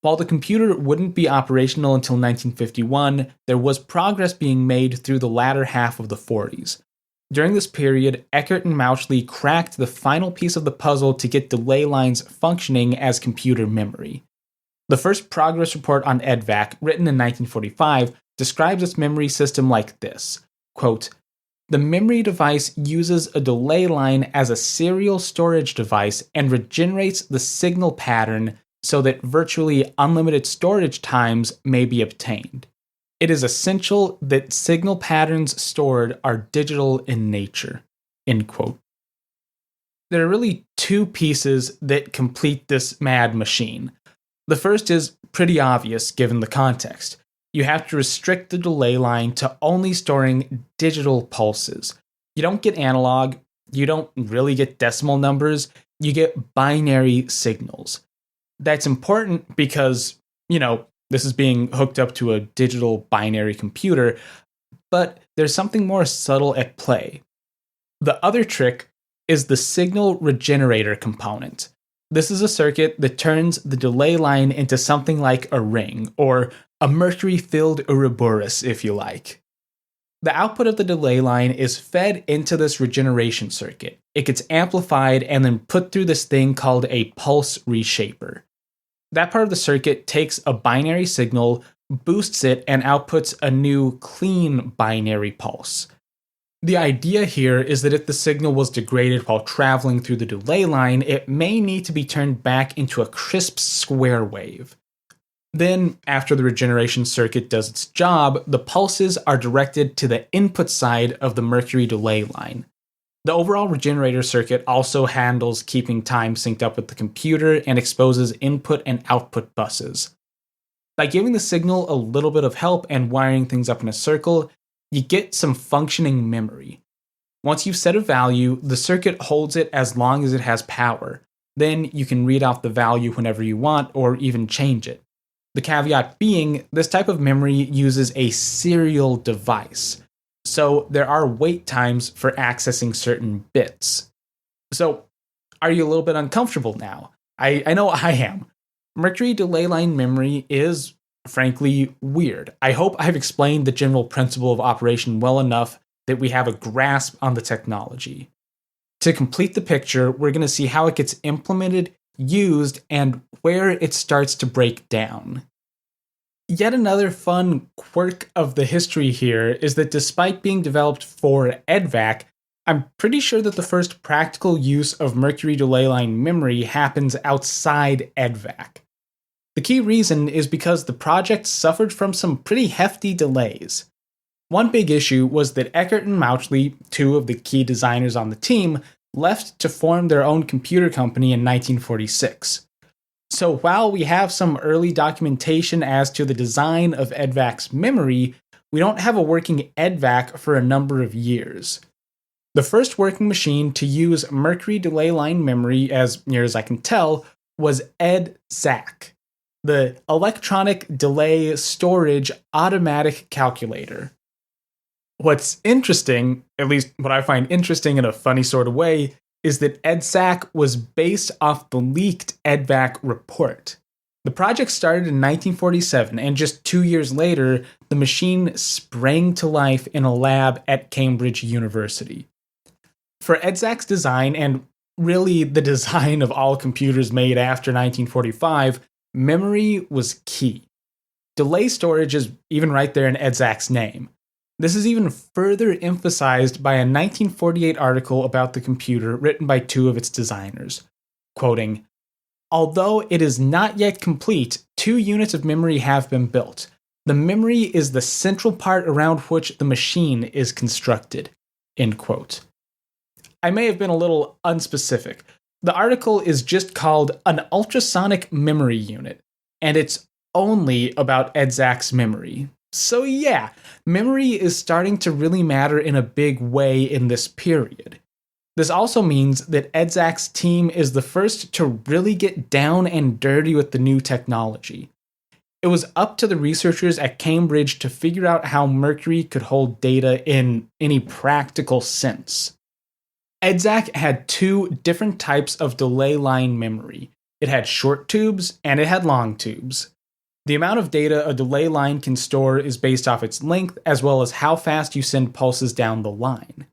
While the computer wouldn't be operational until 1951, there was progress being made through the latter half of the 40s. During this period, Eckert and Mauchly cracked the final piece of the puzzle to get delay lines functioning as computer memory. The first progress report on Edvac, written in 1945, describes its memory system like this, quote, "The memory device uses a delay line as a serial storage device and regenerates the signal pattern so that virtually unlimited storage times may be obtained. It is essential that signal patterns stored are digital in nature." End quote. There are really two pieces that complete this mad machine. The first is pretty obvious given the context. You have to restrict the delay line to only storing digital pulses. You don't get analog, you don't really get decimal numbers, you get binary signals. That's important because, this is being hooked up to a digital binary computer, but there's something more subtle at play. The other trick is the signal regenerator component. This is a circuit that turns the delay line into something like a ring, or a mercury-filled Ouroboros, if you like. The output of the delay line is fed into this regeneration circuit. It gets amplified and then put through this thing called a pulse reshaper. That part of the circuit takes a binary signal, boosts it, and outputs a new clean binary pulse. The idea here is that if the signal was degraded while traveling through the delay line, it may need to be turned back into a crisp square wave. Then, after the regeneration circuit does its job, the pulses are directed to the input side of the Mercury delay line. The overall regenerator circuit also handles keeping time synced up with the computer and exposes input and output buses. By giving the signal a little bit of help and wiring things up in a circle, you get some functioning memory. Once you've set a value, the circuit holds it as long as it has power. Then you can read out the value whenever you want or even change it. The caveat being, this type of memory uses a serial device, so there are wait times for accessing certain bits. So, are you a little bit uncomfortable now? I know I am. Mercury delay line memory is, frankly, weird. I hope I've explained the general principle of operation well enough that we have a grasp on the technology. To complete the picture, we're going to see how it gets implemented, used, and where it starts to break down. Yet another fun quirk of the history here is that despite being developed for Edvac, I'm pretty sure that the first practical use of Mercury delay line memory happens outside Edvac. The key reason is because the project suffered from some pretty hefty delays. One big issue was that Eckert and Mauchly, two of the key designers on the team, left to form their own computer company in 1946. So while we have some early documentation as to the design of Edvac's memory, we don't have a working Edvac for a number of years. The first working machine to use Mercury delay line memory, as near as I can tell, was Edvac, the electronic delay storage automatic calculator. What's interesting, at least what I find interesting in a funny sort of way, is that Edvac was based off the leaked Edvac report. The project started in 1947, and just 2 years later, the machine sprang to life in a lab at Cambridge University. For Edvac's design, and really the design of all computers made after 1945, memory was key. Delay storage is even right there in Edvac's name. This is even further emphasized by a 1948 article about the computer written by two of its designers. Quoting, "Although it is not yet complete, 2 units of memory have been built. The memory is the central part around which the machine is constructed." End quote. I may have been a little unspecific. The article is just called An Ultrasonic Memory Unit, and it's only about Edvac's memory. So yeah, memory is starting to really matter in a big way in this period. This also means that Edvac's team is the first to really get down and dirty with the new technology. It was up to the researchers at Cambridge to figure out how Mercury could hold data in any practical sense. Edvac had 2 different types of delay line memory. It had short tubes and it had long tubes. The amount of data a delay line can store is based off its length as well as how fast you send pulses down the line.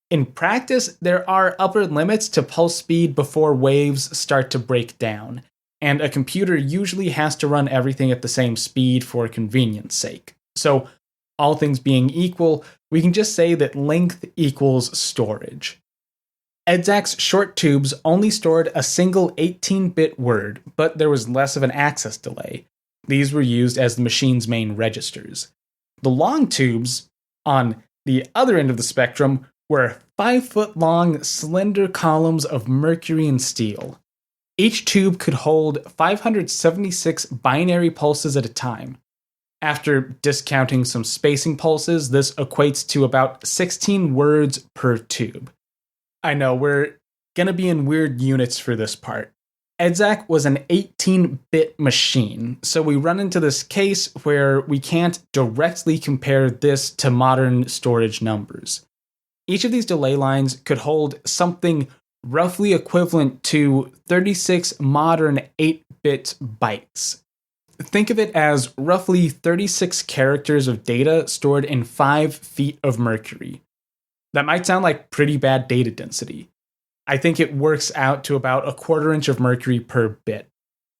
In practice, there are upper limits to pulse speed before waves start to break down, and a computer usually has to run everything at the same speed for convenience sake. So, all things being equal, we can just say that length equals storage. Edvac's short tubes only stored a single 18-bit word, but there was less of an access delay. These were used as the machine's main registers. The long tubes, on the other end of the spectrum, were 5-foot-long slender columns of mercury and steel. Each tube could hold 576 binary pulses at a time. After discounting some spacing pulses, this equates to about 16 words per tube. I know, we're gonna be in weird units for this part. Edvac was an 18-bit machine, so we run into this case where we can't directly compare this to modern storage numbers. Each of these delay lines could hold something roughly equivalent to 36 modern 8-bit bytes. Think of it as roughly 36 characters of data stored in 5 feet of mercury. That might sound like pretty bad data density. I think it works out to about 1/4 inch of mercury per bit.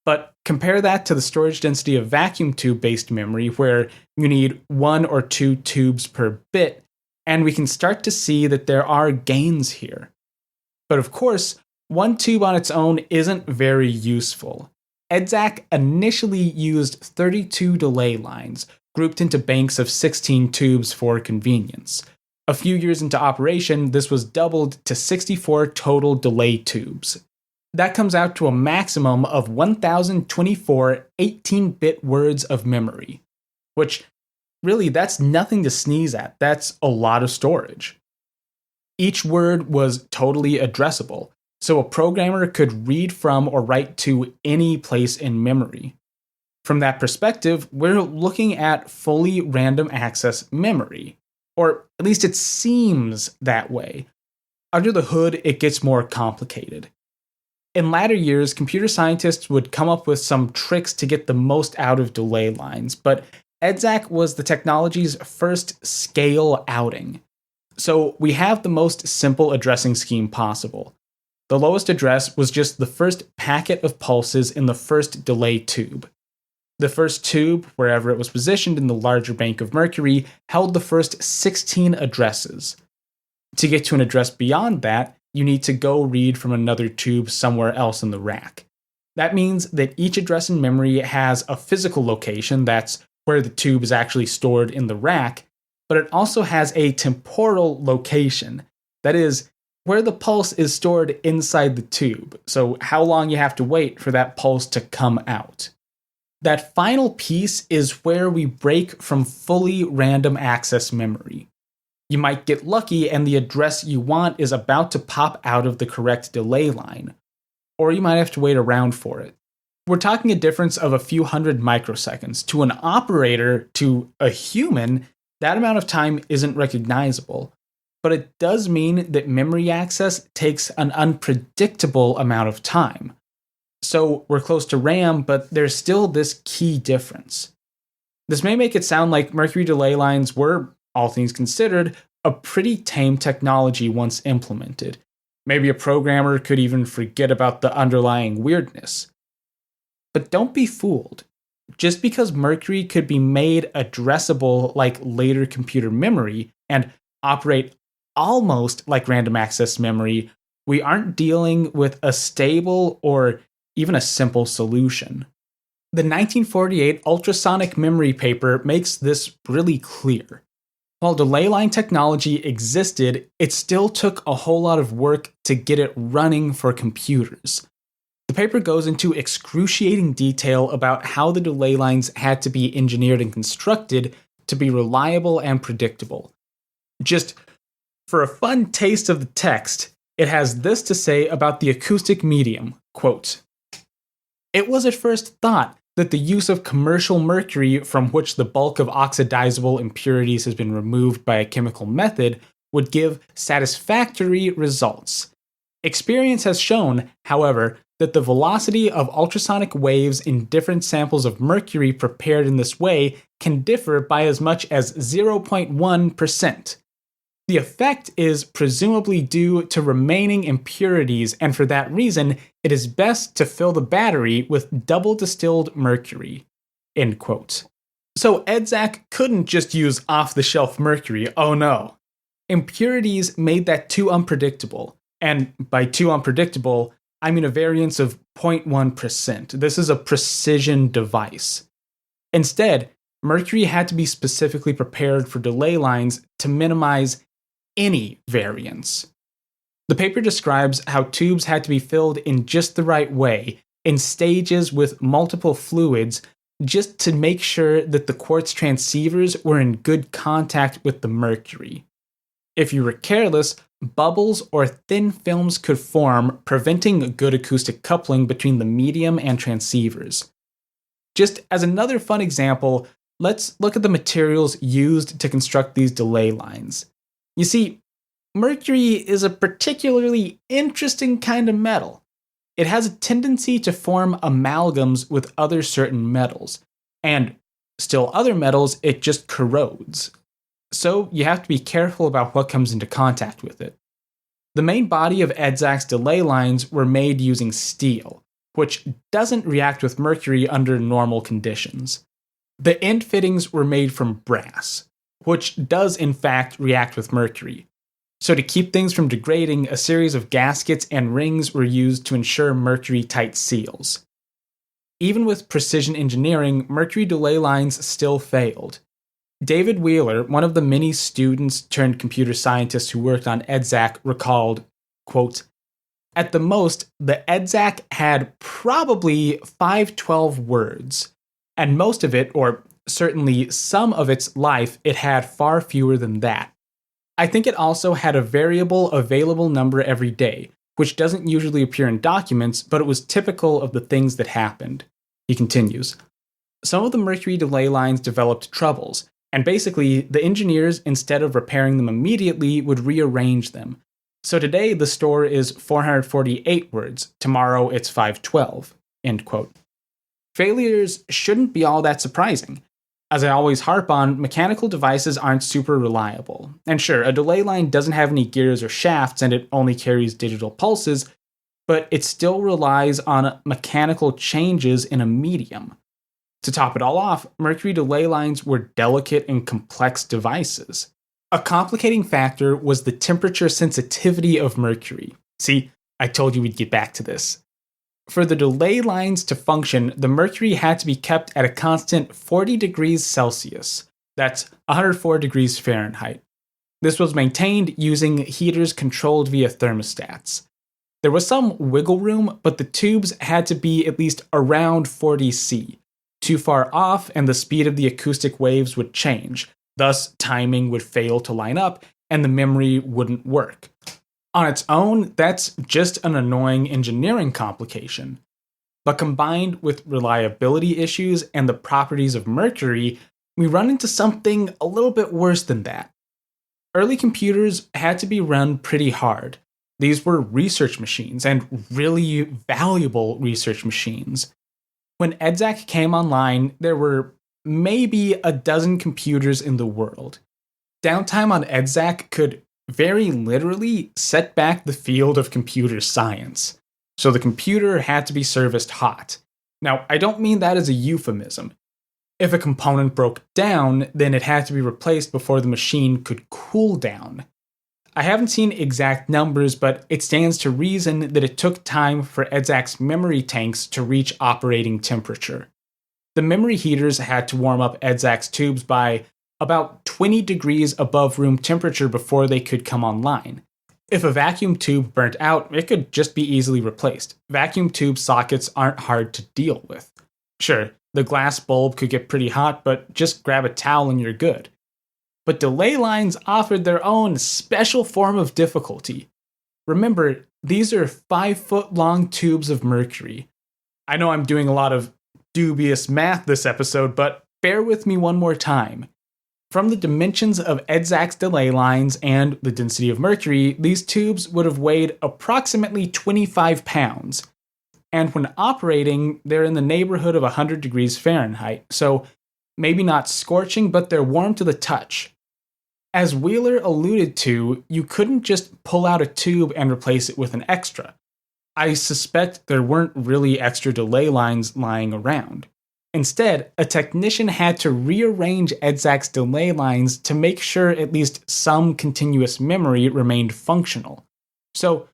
But compare that to the storage density of vacuum tube-based memory, where you need 1 or 2 tubes per bit, and we can start to see that there are gains here. But of course, 1 tube on its own isn't very useful. Edvac initially used 32 delay lines, grouped into banks of 16 tubes for convenience. A few years into operation, this was doubled to 64 total delay tubes. That comes out to a maximum of 1,024 18-bit words of memory, which really, that's nothing to sneeze at. That's a lot of storage. Each word was totally addressable, so a programmer could read from or write to any place in memory. From that perspective, we're looking at fully random access memory. Or at least it seems that way. Under the hood, it gets more complicated. In latter years, computer scientists would come up with some tricks to get the most out of delay lines, but Edvac was the technology's first scale outing. So we have the most simple addressing scheme possible. The lowest address was just the first packet of pulses in the first delay tube. The first tube, wherever it was positioned in the larger bank of mercury, held the first 16 addresses. To get to an address beyond that, you need to go read from another tube somewhere else in the rack. That means that each address in memory has a physical location, that's where the tube is actually stored in the rack, but it also has a temporal location, that is, where the pulse is stored inside the tube, so how long you have to wait for that pulse to come out. That final piece is where we break from fully random access memory. You might get lucky and the address you want is about to pop out of the correct delay line, or you might have to wait around for it. We're talking a difference of a few hundred microseconds. To an operator, to a human, that amount of time isn't recognizable. But it does mean that memory access takes an unpredictable amount of time. So we're close to RAM, but there's still this key difference. This may make it sound like Mercury delay lines were, all things considered, a pretty tame technology once implemented. Maybe a programmer could even forget about the underlying weirdness. But don't be fooled. Just because Mercury could be made addressable like later computer memory and operate almost like random access memory, we aren't dealing with a stable or even a simple solution. The 1948 ultrasonic memory paper makes this really clear. While delay line technology existed, it still took a whole lot of work to get it running for computers. The paper goes into excruciating detail about how the delay lines had to be engineered and constructed to be reliable and predictable. Just for a fun taste of the text, it has this to say about the acoustic medium, quote, "It was at first thought that the use of commercial mercury from which the bulk of oxidizable impurities has been removed by a chemical method would give satisfactory results. Experience has shown, however, that the velocity of ultrasonic waves in different samples of mercury prepared in this way can differ by as much as 0.1%. The effect is presumably due to remaining impurities, and for that reason, it is best to fill the battery with double distilled mercury." End quote. So Edvac couldn't just use off-the-shelf mercury, oh no. Impurities made that too unpredictable, and by too unpredictable, I mean a variance of 0.1%. This is a precision device. Instead, mercury had to be specifically prepared for delay lines to minimize any variance. The paper describes how tubes had to be filled in just the right way, in stages with multiple fluids, just to make sure that the quartz transceivers were in good contact with the mercury. If you were careless, bubbles or thin films could form, preventing good acoustic coupling between the medium and transceivers. Just as another fun example, let's look at the materials used to construct these delay lines. You see, mercury is a particularly interesting kind of metal. It has a tendency to form amalgams with other certain metals, and still other metals it just corrodes. So you have to be careful about what comes into contact with it. The main body of Edvac's delay lines were made using steel, which doesn't react with mercury under normal conditions. The end fittings were made from brass, which does in fact react with mercury. So to keep things from degrading, a series of gaskets and rings were used to ensure mercury-tight seals. Even with precision engineering, mercury delay lines still failed. David Wheeler, one of the many students turned computer scientists who worked on Edvac, recalled, quote, "At the most, the Edvac had probably 512 words, and most of it, or certainly some of its life, it had far fewer than that. I think it also had a variable available number every day, which doesn't usually appear in documents, but it was typical of the things that happened." He continues, "Some of the mercury delay lines developed troubles, and basically, the engineers, instead of repairing them immediately, would rearrange them. So today, the store is 448 words, tomorrow it's 512, end quote. Failures shouldn't be all that surprising. As I always harp on, mechanical devices aren't super reliable. And sure, a delay line doesn't have any gears or shafts, and it only carries digital pulses, but it still relies on mechanical changes in a medium. To top it all off, mercury delay lines were delicate and complex devices. A complicating factor was the temperature sensitivity of mercury. See, I told you we'd get back to this. For the delay lines to function, the mercury had to be kept at a constant 40 degrees Celsius. That's 104 degrees Fahrenheit. This was maintained using heaters controlled via thermostats. There was some wiggle room, but the tubes had to be at least around 40 C. Too far off, and the speed of the acoustic waves would change. Thus, timing would fail to line up, and the memory wouldn't work. On its own, that's just an annoying engineering complication. But combined with reliability issues and the properties of mercury, we run into something a little bit worse than that. Early computers had to be run pretty hard. These were research machines, and really valuable research machines. When Edvac came online, there were maybe a dozen computers in the world. Downtime on Edvac could very literally set back the field of computer science. So the computer had to be serviced hot. Now, I don't mean that as a euphemism. If a component broke down, then it had to be replaced before the machine could cool down. I haven't seen exact numbers, but it stands to reason that it took time for Edvac's memory tanks to reach operating temperature. The memory heaters had to warm up Edvac's tubes by about 20 degrees above room temperature before they could come online. If a vacuum tube burnt out, it could just be easily replaced. Vacuum tube sockets aren't hard to deal with. Sure, the glass bulb could get pretty hot, but just grab a towel and you're good. But delay lines offered their own special form of difficulty. Remember, these are 5-foot-long tubes of mercury. I know I'm doing a lot of dubious math this episode, but bear with me one more time. From the dimensions of Edvac's delay lines and the density of mercury, these tubes would have weighed approximately 25 pounds. And when operating, they're in the neighborhood of 100 degrees Fahrenheit, so maybe not scorching, but they're warm to the touch. As Wheeler alluded to, you couldn't just pull out a tube and replace it with an extra. I suspect there weren't really extra delay lines lying around. Instead, a technician had to rearrange Edvac's delay lines to make sure at least some continuous memory remained functional. So,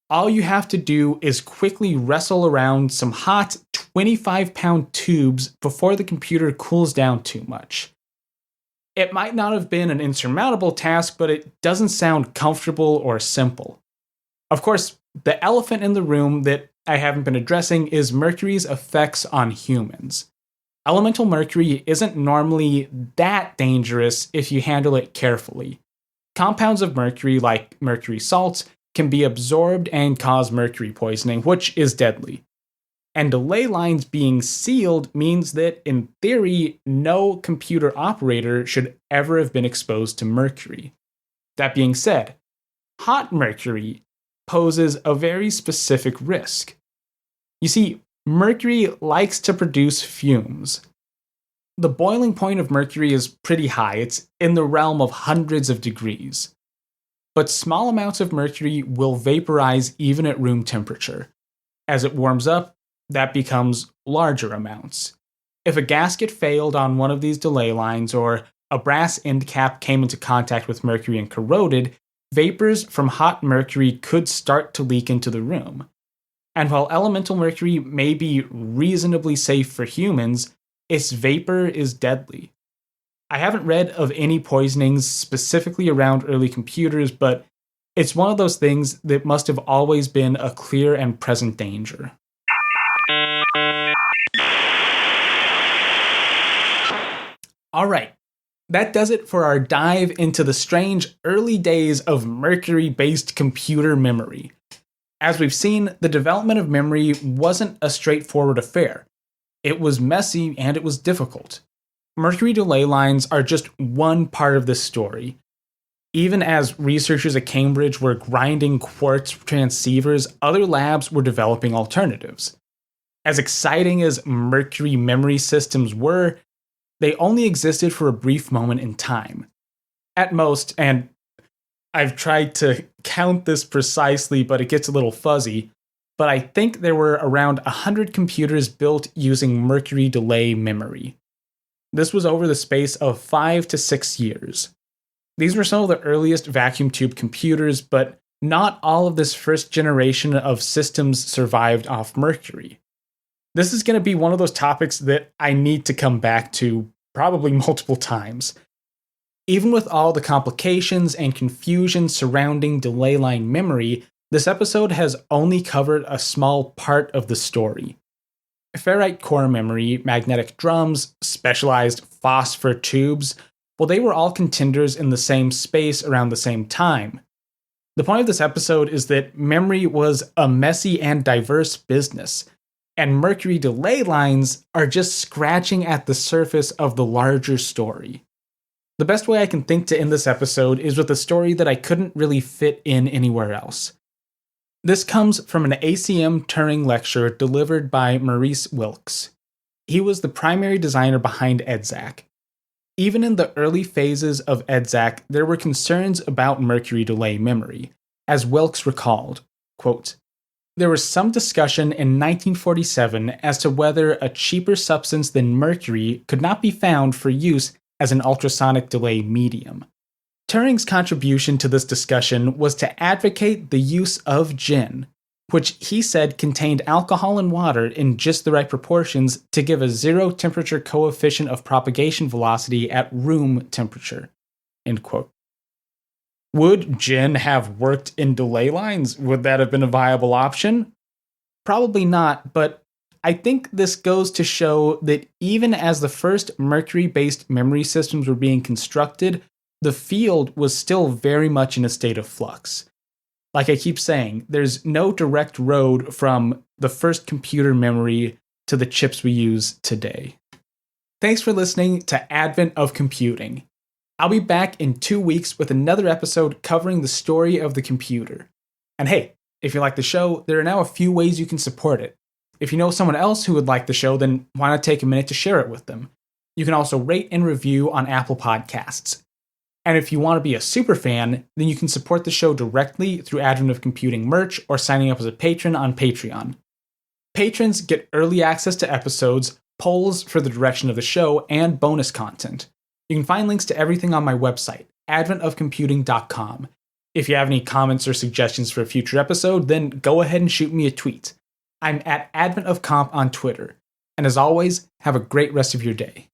all you have to do is quickly wrestle around some hot 25-pound tubes before the computer cools down too much. It might not have been an insurmountable task, but it doesn't sound comfortable or simple. Of course, the elephant in the room that I haven't been addressing is mercury's effects on humans. Elemental mercury isn't normally that dangerous if you handle it carefully. Compounds of mercury, like mercury salts, can be absorbed and cause mercury poisoning, which is deadly. And delay lines being sealed means that, in theory, no computer operator should ever have been exposed to mercury. That being said, hot mercury poses a very specific risk. You see, mercury likes to produce fumes. The boiling point of mercury is pretty high, it's in the realm of hundreds of degrees. But small amounts of mercury will vaporize even at room temperature. As it warms up, that becomes larger amounts. If a gasket failed on one of these delay lines or a brass end cap came into contact with mercury and corroded, vapors from hot mercury could start to leak into the room. And while elemental mercury may be reasonably safe for humans, its vapor is deadly. I haven't read of any poisonings specifically around early computers, but it's one of those things that must have always been a clear and present danger. Alright, that does it for our dive into the strange early days of mercury-based computer memory. As we've seen, the development of memory wasn't a straightforward affair. It was messy and it was difficult. Mercury delay lines are just one part of this story. Even as researchers at Cambridge were grinding quartz transceivers, other labs were developing alternatives. As exciting as mercury memory systems were, they only existed for a brief moment in time. At most, and I've tried to count this precisely, but it gets a little fuzzy, but I think there were around 100 computers built using mercury delay memory. This was over the space of 5 to 6 years. These were some of the earliest vacuum tube computers, but not all of this first generation of systems survived off Mercury. This is going to be one of those topics that I need to come back to probably multiple times. Even with all the complications and confusion surrounding delay line memory, this episode has only covered a small part of the story. Ferrite core memory, magnetic drums, specialized phosphor tubes, well, they were all contenders in the same space around the same time. The point of this episode is that memory was a messy and diverse business, and Mercury delay lines are just scratching at the surface of the larger story. The best way I can think to end this episode is with a story that I couldn't really fit in anywhere else. This comes from an ACM Turing lecture delivered by Maurice Wilkes. He was the primary designer behind Edvac. Even in the early phases of Edvac, there were concerns about Mercury delay memory. As Wilkes recalled, quote, "There was some discussion in 1947 as to whether a cheaper substance than mercury could not be found for use as an ultrasonic delay medium. Turing's contribution to this discussion was to advocate the use of gin, which he said contained alcohol and water in just the right proportions to give a zero temperature coefficient of propagation velocity at room temperature." End quote. Would gin have worked in delay lines? Would that have been a viable option? Probably not, but I think this goes to show that even as the first Mercury-based memory systems were being constructed, the field was still very much in a state of flux. Like I keep saying, there's no direct road from the first computer memory to the chips we use today. Thanks for listening to Advent of Computing. I'll be back in 2 weeks with another episode covering the story of the computer. And hey, if you like the show, there are now a few ways you can support it. If you know someone else who would like the show, then why not take a minute to share it with them? You can also rate and review on Apple Podcasts. And if you want to be a super fan, then you can support the show directly through Advent of Computing merch or signing up as a patron on Patreon. Patrons get early access to episodes, polls for the direction of the show, and bonus content. You can find links to everything on my website, adventofcomputing.com. If you have any comments or suggestions for a future episode, then go ahead and shoot me a tweet. I'm at adventofcomp on Twitter. And as always, have a great rest of your day.